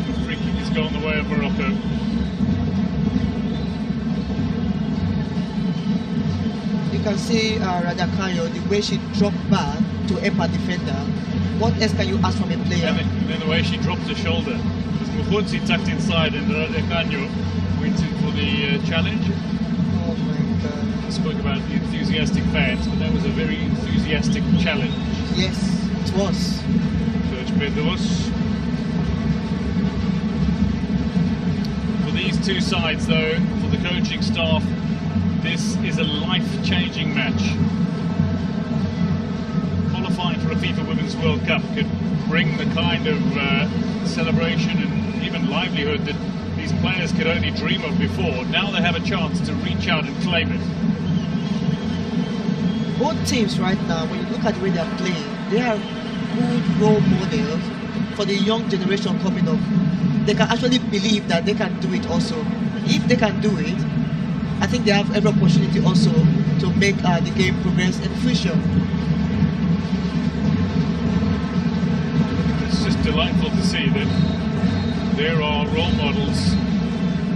The free kick has gone the way of Morocco. You can see Radikanya, the way she dropped back to help her defender. What else can you ask from a player? And then the way she dropped her shoulder. Because Mokotsi tucked inside and Radikanya went in for the challenge. Oh my God. I spoke about the enthusiastic fans, but that was a very enthusiastic challenge. Yes, it was. George Pedros. For these two sides, though, for the coaching staff, this is a life-changing match. Qualifying for a FIFA Women's World Cup could bring the kind of celebration and even livelihood that these players could only dream of before. Now they have a chance to reach out and claim it. Both teams right now, when you look at the way they are playing, they are good role models for the young generation coming up. They can actually believe that they can do it also. If they can do it, I think they have every opportunity also to make the game progress in the future. It's just delightful to see that there are role models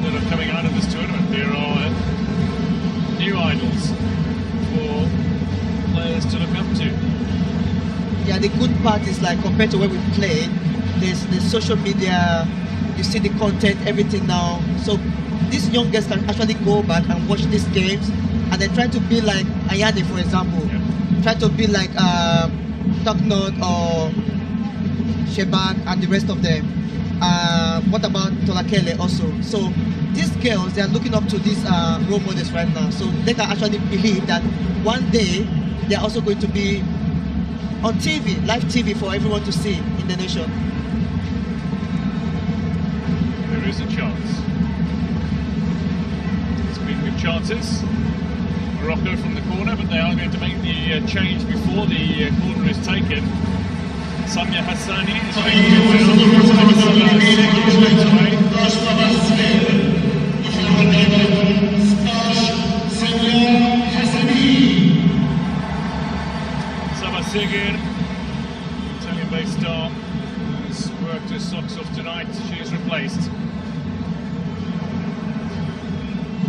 that are coming out of this tournament. There are new idols for players to look up to. Yeah, the good part is like compared to where we played, there's social media, you see the content, everything now. So these young guys can actually go back and watch these games and then try to be like Ayane, for example. Yeah. try to be like Toknot or Shebak and the rest of them. What about Tolakele also? So these girls, they are looking up to these role models right now. So they can actually believe that one day they are also going to be on TV, live TV for everyone to see in the nation. There is a chance. Speaking of chances, Morocco from the corner, but they are going to make the change before the corner is taken. Samia Hassani is making it Sabah Sigir, Italian-based star, has worked her socks off tonight. She is replaced.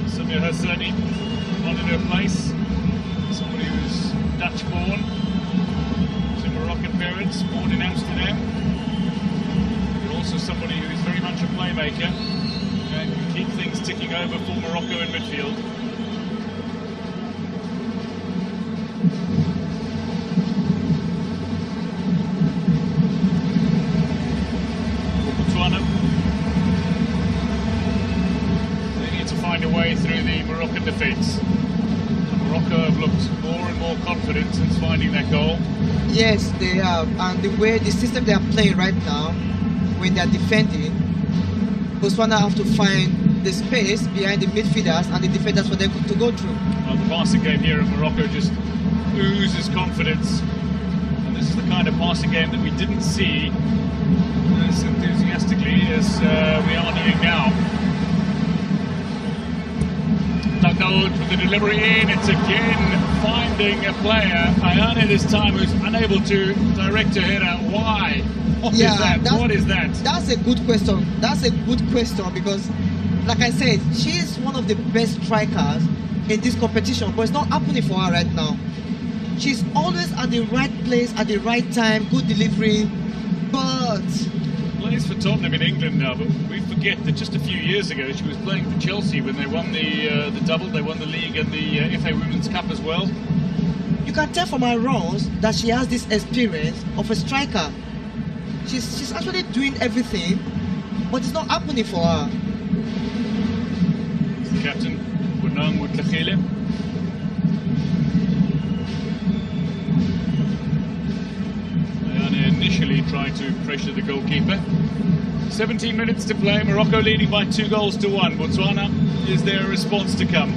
Samia Hassani on in her place. Somebody who's Dutch-born, to Moroccan parents, born in Amsterdam. But also somebody who is very much a playmaker and can keep things ticking over for Morocco in midfield. Botswana. They need to find a way through the Moroccan defence. Morocco have looked more and more confident since finding that goal. Yes, they have. And the way the system they are playing right now, when they are defending, Botswana have to find the space behind the midfielders and the defenders for them to go through. Well, the passing game here in Morocco just oozes confidence. And this is the kind of passing game that we didn't see as enthusiastically as we are doing now. Tugnold with the delivery in, it's again finding a player, Ayane this time, who's unable to direct her header. Why? What is that? What is that? That's a good question. That's a good question because, like I said, she is one of the best strikers in this competition, but it's not happening for her right now. She's always at the right place at the right time, good delivery, but... Plays for Tottenham in England now, but we forget that just a few years ago she was playing for Chelsea when they won the double. They won the league and the FA Women's Cup as well. You can tell from her runs that she has this experience of a striker. She's actually doing everything, but it's not happening for her. Captain Bunang Mutlakhile. Initially tried to pressure the goalkeeper. 17 minutes to play, Morocco leading by 2-1. Botswana, is there a response to come?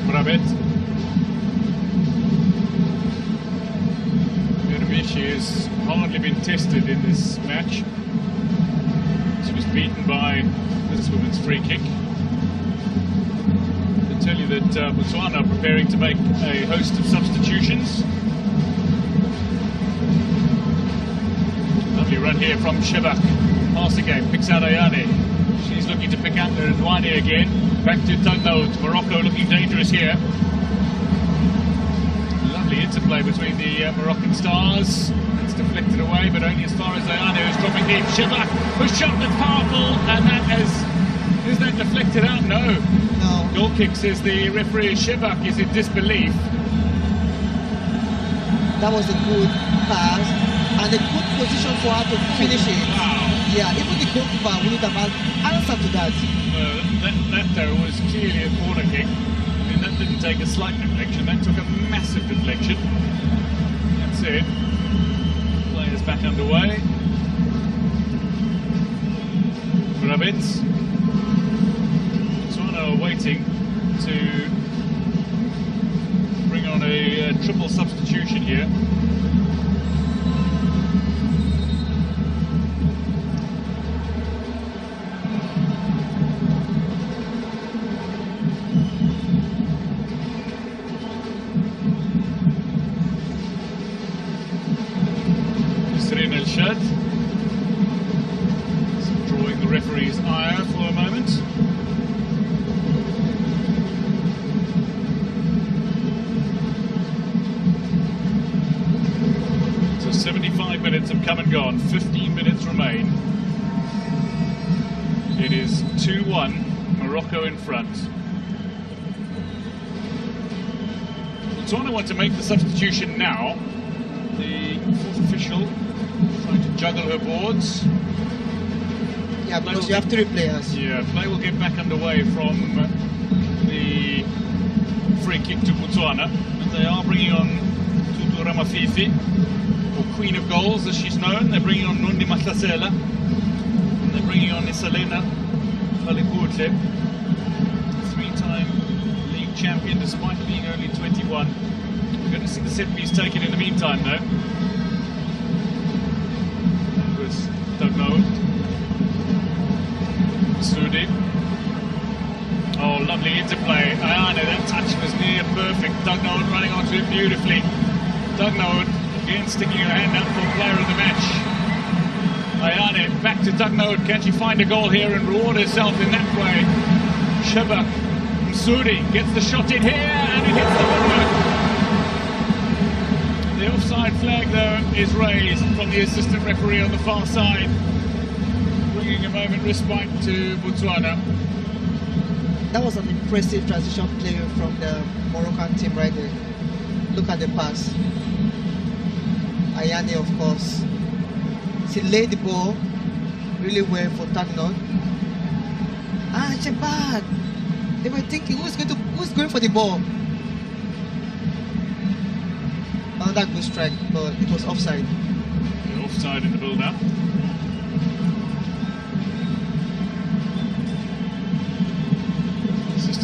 Rabet. Verbici has hardly been tested in this match. Was beaten by this woman's free kick. I can tell you that Botswana are preparing to make a host of substitutions. Lovely run here from Shebak. Pass again, picks out Ayane. She's looking to pick out Ndwane again. Back to Tugnold. Morocco looking dangerous here. Lovely interplay between the Moroccan stars. It's deflected away, but only as far as Ayane, who's dropping deep. Shebak, who's shot that's powerful, and that is that deflected out? No. Goal kick, says the referee. Shebak is in disbelief. That was a good pass and a good position for her to finish it. Wow. Yeah, even the goalkeeper wouldn't have answered to that. That though was clearly a corner kick. I mean, that didn't take a slight deflection, that took a massive deflection. That's it. Players back underway. Rabitz. Botswana are waiting to bring on a triple substitution here. Drawing the referee's ire for a moment. on. 15 minutes remain. It is 2-1, Morocco in front. Botswana want to make the substitution now. The fourth official trying to juggle her boards. Yeah, because you have 3 players. Yeah, play will get back underway from the free kick to Botswana. But they are bringing on Tutu Ramafifi, or Queen of Goals as she's known. They're bringing on Nundi Mahlasela. And they're bringing on Isalena Khalikurtle, 3-time league champion despite being only 21. We're going to see the set piece taken in the meantime though. That was Doug Noah. Sudi. Oh, lovely interplay. Ayane, that touch was near perfect. Doug Nolan running onto it beautifully. Doug Nolan again sticking her hand up for player of the match. Ayane back to Doug Nolan. Can she find a goal here and reward herself in that way? Shaba Sudi gets the shot in here and it hits the woodwork. The offside flag though is raised from the assistant referee on the far side, bringing a moment respite to Botswana. That was an impressive transition play from the Moroccan team right there. Look at the pass. Ayane, of course. She laid the ball really well for Tagnon. Ah, Chebad. They were thinking who's going for the ball. Another good strike, but it was offside. Yeah, offside in the build-up.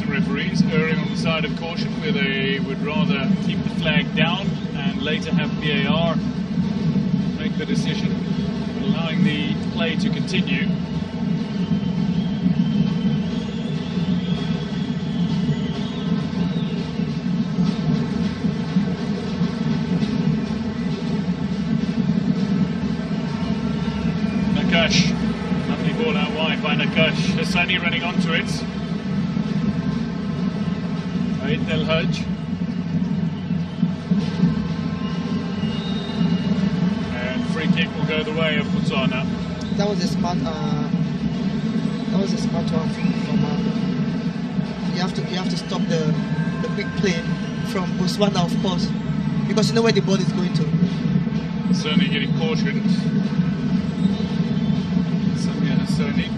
Referees erring on the side of caution, where they would rather keep the flag down and later have VAR make the decision, but allowing the play to continue. Nakash, lovely ball out wide by Nakash. Hassani running onto it. Del Hajj. And free kick will go the way of Botswana. That was a smart one from you have to stop the quick play from Botswana, of course, because you know where the ball is going to. Certainly getting cautioned. Samia Hassani.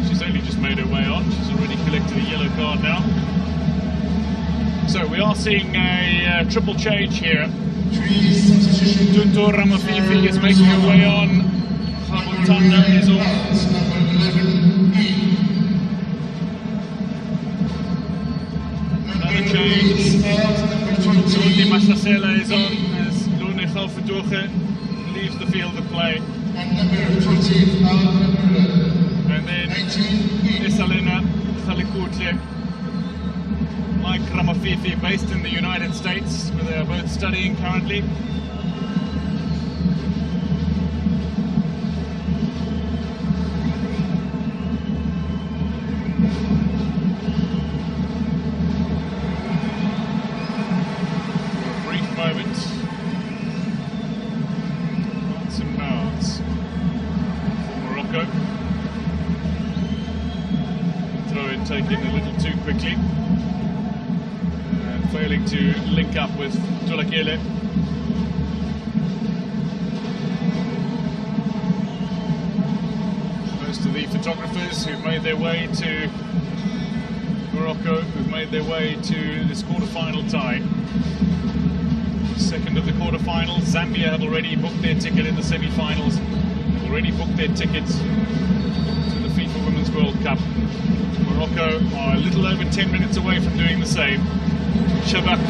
She's only just made her way on. She's already collected a yellow card now. So we are seeing a triple change here. Tutu Ramafifi is making her way on. Habutana is off. Another change. Nundi Mahlasela is on as Lune Khalfadouche leaves the field of play. And then Isalena Khalikurtle, like Ramafifi, based in the United States, where they are both studying currently. For a brief moment, hearts and mouths for Morocco. Throw it taken a little too quickly. Failing to link up with Tulakele. Most of the photographers who've made their way to Morocco, who've made their way to this quarter-final tie. Second of the quarter-finals, Zambia have already booked their ticket in the semi-finals, have already booked their tickets to the FIFA Women's World Cup. Morocco are a little over 10 minutes away from doing the same. Shabak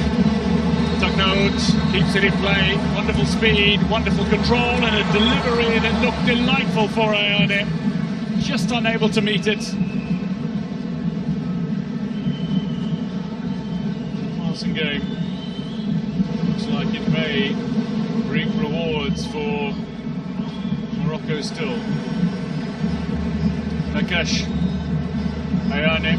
Tagnout keeps it in play, wonderful speed, wonderful control, and a delivery that looked delightful for Ayane, just unable to meet it. Passing game looks like it may reap rewards for Morocco still. Nakash, Ayane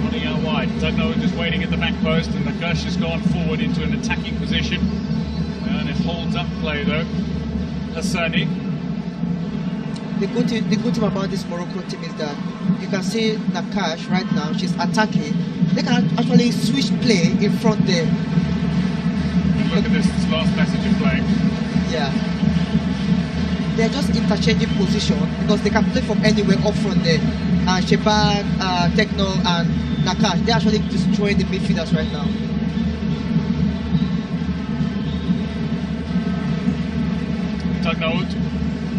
running out wide. Tagno just waiting at the back post, and Nakash has gone forward into an attacking position. And it holds up play though. Hassani. The good thing about this Morocco team is that you can see Nakash right now, she's attacking. They can actually switch play in front there. And look at this last passage of play. Yeah. They're just interchanging position because they can play from anywhere up front there. Shebak, Techno and Nakash, they're actually destroying the midfielders right now. Tugnaoud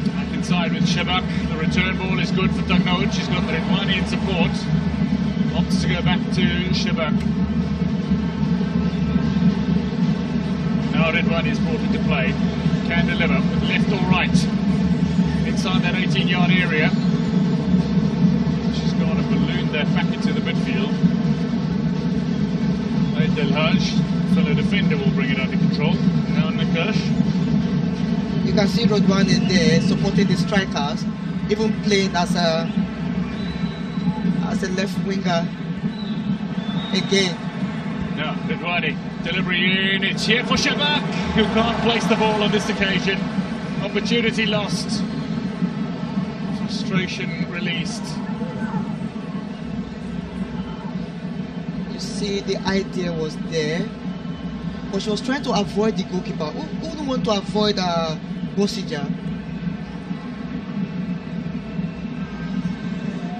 back inside with Shebak. The return ball is good for Tugnaoud. She's got Redwani in support. Opts to go back to Shebak. Now Redwani is brought into play. Can deliver with left or right. Inside that 18-yard area. She's gone and ballooned that back into the midfield. Delhaj, fellow defender, will bring it under control. Now Nakash. You can see Rodwani there supporting the strikers, even playing as a left winger again. Now Redwani, delivery in, it's here for Shebak, who can't place the ball on this occasion. Opportunity lost. Frustration released. You see, the idea was there, but she was trying to avoid the goalkeeper. Who wouldn't want to avoid Bosija?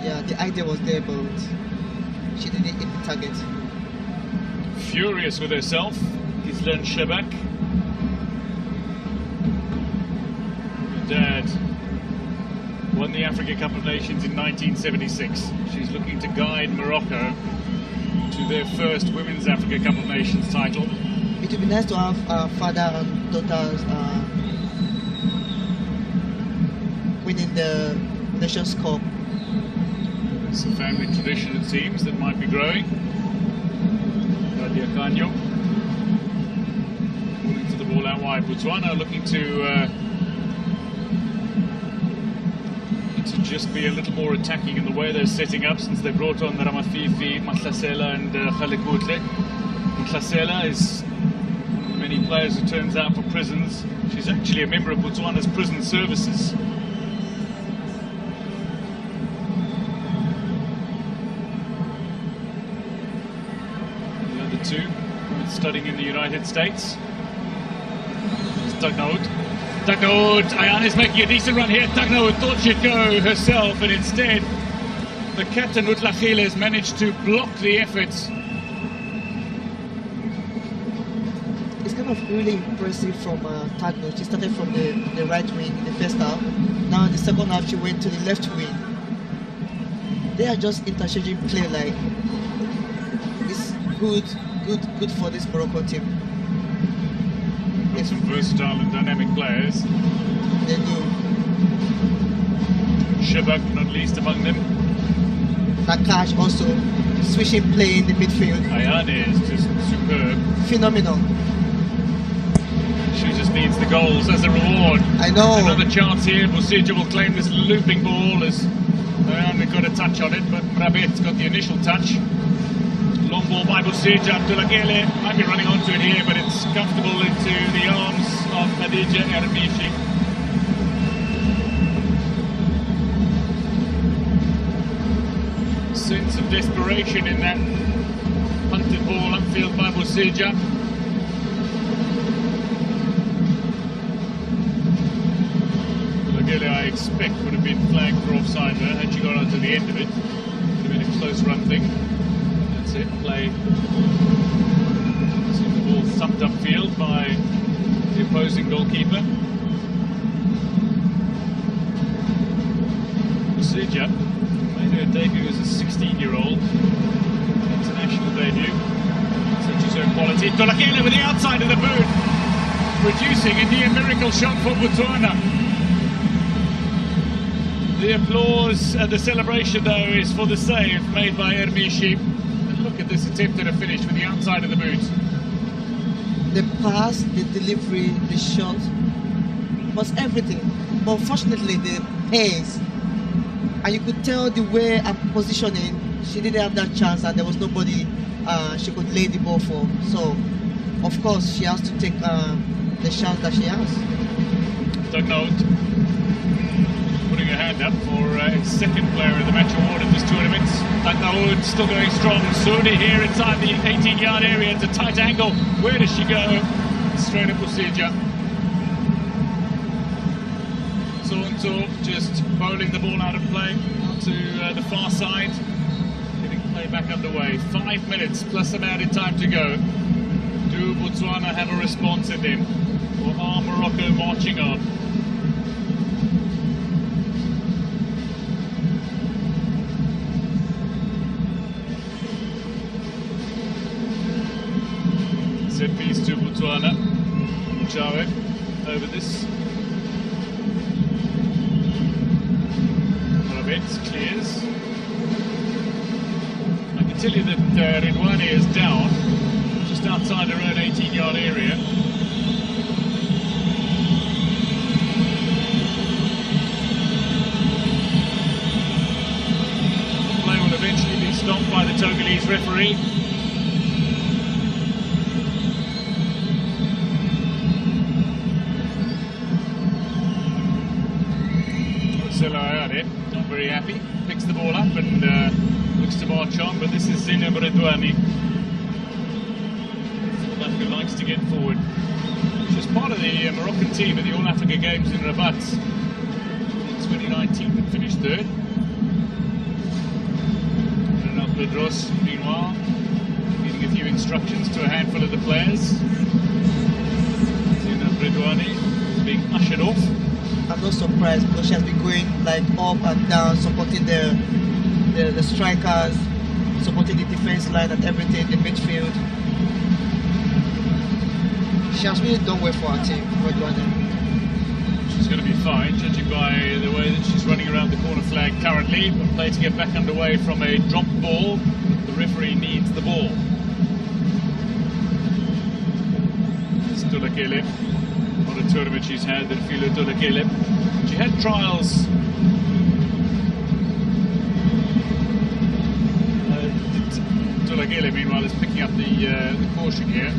Yeah, the idea was there, but she didn't hit the target. Furious with herself, Ghislaine Shebak. Her dad won the Africa Cup of Nations in 1976. She's looking to guide Morocco to their first Women's Africa Cup of Nations title. It would be nice to have father and daughters winning the Nations Cup. It's a family tradition, it seems, that might be growing. Radia Kanyo moving to the ball out wide. Botswana looking to just be a little more attacking in the way they're setting up since they brought on Ramafifi, Mahlasela and Khalekutle. Mahlasela is one of the many players who turns out for prisons. She's actually a member of Botswana's prison services. The other two studying in the United States. It's Tugnaoud. Tugnaoud, Ayan is making a decent run here. Tugnaoud thought she'd go herself, and instead the captain Utlachile has managed to block the efforts. It's kind of really impressive from Tugnaoud. She started from the right wing in the first half. Now in the second half she went to the left wing. They are just interchanging play like it's good for this Morocco team. Got some versatile and dynamic players. They do. Shebak not least among them. Nakash also switching play in the midfield. Ayane is just superb. Phenomenal. She just needs the goals as a reward. I know. Another chance here. Bosija will claim this looping ball as Ayane got a touch on it, but Rabet's got the initial touch. Long ball by Bosija. Abdulagele might be running onto it here, but it's comfortable into the arms of Khadija Ermishi. Sense of desperation in that punted ball upfield by Bosija. Abdulagele, I expect, would have been flagged for offside there had she got onto the end of it. Would have been a close run thing. It play. See the ball thumped upfield by the opposing goalkeeper. Bosija made her debut as a 16-year-old, international debut. Such is her quality. Tolakele with the outside of the boot, producing a near miracle shot for Botswana. The applause at the celebration, though, is for the save made by Ermishi. Look at this attempt at a finish with the outside of the boot. The pass, the delivery, the shot was everything. But unfortunately, the pace, and you could tell the way I'm positioning, she didn't have that chance, and there was nobody she could lay the ball for. So, of course, she has to take the chance that she has. Dugnout putting a hand up for his second player of the match award at this tournament. Dugnout still going strong. Sudi here inside the 18-yard area. It's a tight angle. Where does she go? Straight up Usija. Sonto just bowling the ball out of play to the far side. Getting play back underway. 5 minutes plus some added time to go. Do Botswana have a response in them? Or are Morocco marching on? Set piece to Botswana. Jawe over this. Rabet clears. I can tell you that Redwane is down, just outside her own 18-yard area. The play will eventually be stopped by the Togolese referee. Not very happy, picks the ball up and looks to march on, but this is Zineb Redwane, who likes to get forward. She's part of the Moroccan team at the All Africa Games in Rabat in 2019 and finished third. And Pedros, meanwhile, giving a few instructions to a handful of the players. Zineb Redwane being ushered off. I'm not surprised because she has been going like up and down, supporting the strikers, supporting the defense line and everything, the midfield. She has really done well for her team, She's going to be fine, judging by the way that she's running around the corner flag currently. But play to get back underway from a drop ball. The referee needs the ball. It's Dulakele. What a tournament she's had, the Filo Dulakele. She had trials Dulakele, meanwhile, is picking up the caution here.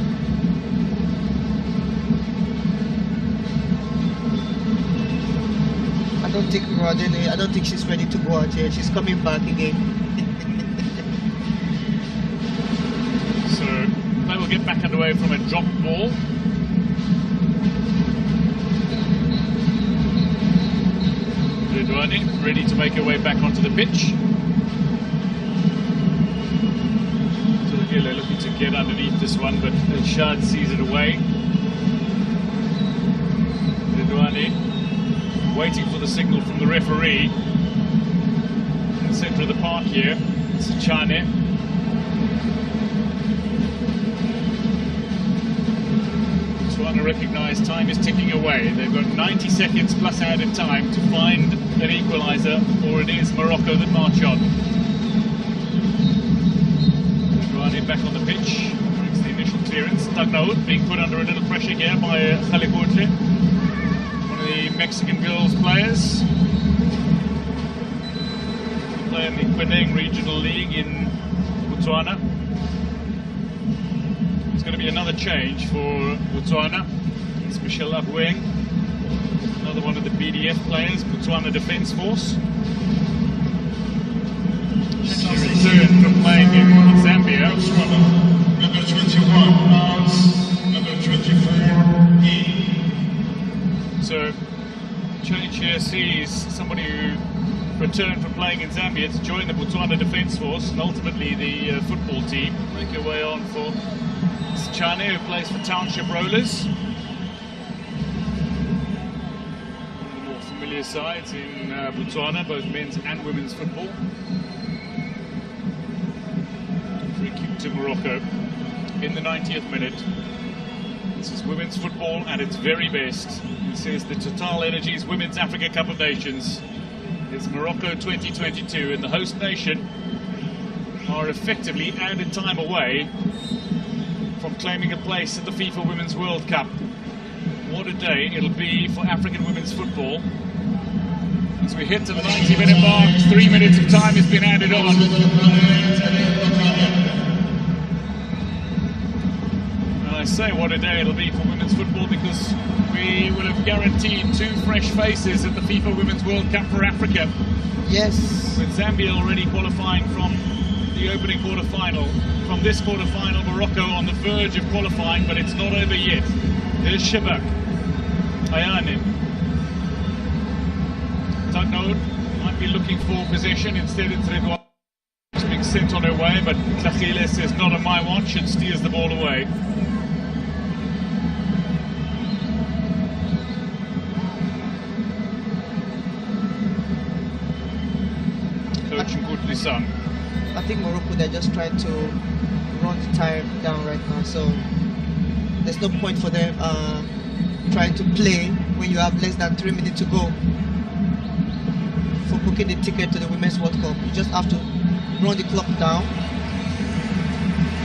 I don't think she's ready to go out here. She's coming back again. So they will get back underway from a drop ball. Redwane ready to make her way back onto the pitch. Dulakele looking to get underneath this one, but Shad sees it away. Redwane waiting for the signal from the referee. In the centre of the park here, it's Chane. Botswana recognise time is ticking away. They've got 90 seconds plus added time to find an equaliser, or it is Morocco that march on. Redwane back on the pitch, brings the initial clearance. Dugnout being put under a little pressure here by Khaligotle, the Mexican girls players. They play in the Queneng Regional League in Botswana. There's going to be another change for Botswana. It's Michelle Abweng, another one of the BDF players, Botswana Defence Force. She returned from playing in Zambia. Number 21 out, number 24 in. So, change here sees somebody who returned from playing in Zambia to join the Botswana Defence Force and ultimately the football team. Make her way on for Chane, who plays for Township Rollers. One of the more familiar sides in Botswana, both men's and women's football. Free kick to Morocco in the 90th minute. This is women's football at its very best. This is the Total Energies Women's Africa Cup of Nations. It's Morocco 2022, and the host nation are effectively added time away from claiming a place at the FIFA Women's World Cup. What a day it'll be for African women's football. As we hit to the 90-minute mark, 3 minutes of time has been added on. I say what a day it'll be for women's football because we will have guaranteed 2 fresh faces at the FIFA Women's World Cup for Africa. Yes. With Zambia already qualifying from the opening quarter-final. From this quarter-final, Morocco on the verge of qualifying, but it's not over yet. There's Shabak. Ayanin. Don't know, might be looking for possession. Instead it's Redouane being sent on her way, but Tlachile says not on my watch and steers the ball away. Coach Ngutli-san. I think Morocco, they're just trying to run the time down right now, so there's no point for them trying to play when you have less than 3 minutes to go for booking the ticket to the Women's World Cup. You just have to run the clock down.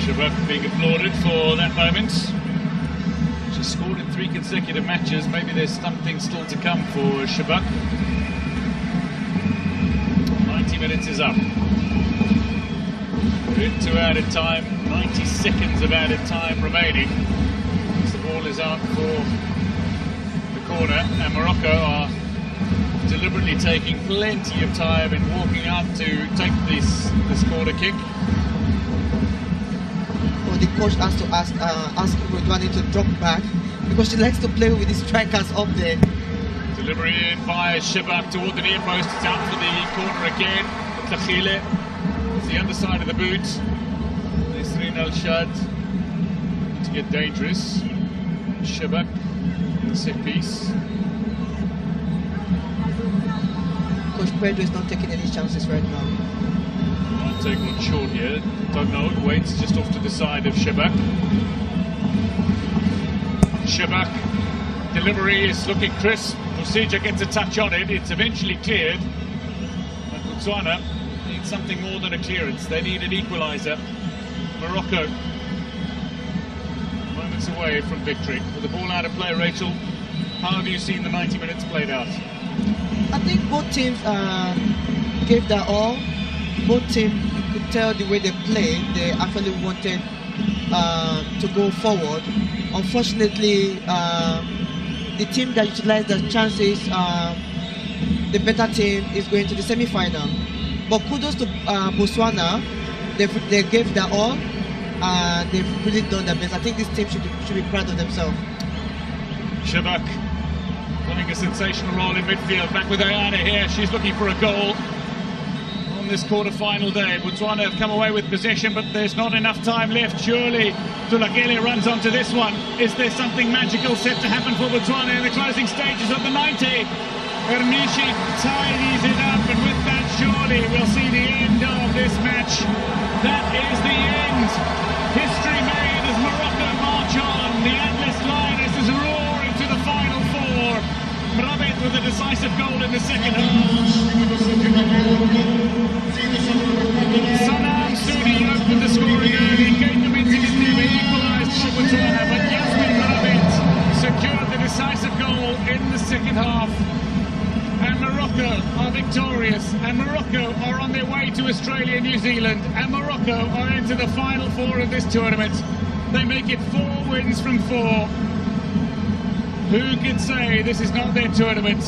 Shabak being applauded for that moment. She scored in 3 consecutive matches. Maybe there's something still to come for Shabak. 90 minutes is up. We're into added time, 90 seconds of added time remaining. As the ball is out for the corner, and Morocco are deliberately taking plenty of time in walking out to take this corner kick. Well, the coach has to ask Redouane to drop back because she likes to play with the strikers up there. Delivery in by Shabak toward the near post. It's out for the corner again. Tlachile. It's the underside of the boot. Nisrin Al-Shad to get dangerous. Shabak in the set piece. Coach Pedro is not taking any chances right now. Might take one short here. Don't know. Waits just off to the side of Shabak. Shabak. Delivery is looking crisp. Musija gets a touch on it. It's eventually cleared. But Botswana needs something more than a clearance. They need an equaliser. Morocco moments away from victory. With the ball out of play, Rachel, how have you seen the 90 minutes played out? I think both teams gave their all. Both teams, you could tell the way they played, they actually wanted to go forward. Unfortunately, the team that utilized their chances, the better team, is going to the semi-final. But kudos to Botswana, they gave their all, and they've really done their best. I think this team should be proud of themselves. Shabak playing a sensational role in midfield. Back with Ayana here. She's looking for a goal on this quarter-final day. Botswana have come away with possession, but there's not enough time left. Surely Tulakele runs onto this one. Is there something magical set to happen for Botswana in the closing stages of the 90? Ernishi tidies it up, and with that, surely we'll see the end of this match. That is the end. History made as Morocco march on. The Atlas Lionesses roar into the final four. Mrabet with a decisive goal in the second half. Sanam Sudi opened the scoring early. Gave them into his team, equalised for Botswana, but Yasmin Mrabet secured the decisive goal in the second half. And Morocco are victorious, and Morocco are on their way to Australia and New Zealand, and Morocco are into the final four of this tournament. They make it 4 wins from 4. Who could say this is not their tournament?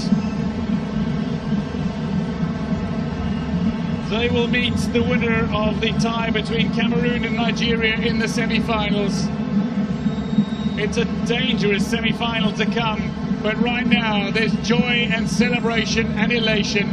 They will meet the winner of the tie between Cameroon and Nigeria in the semi-finals. It's a dangerous semi-final to come, but right now there's joy and celebration and elation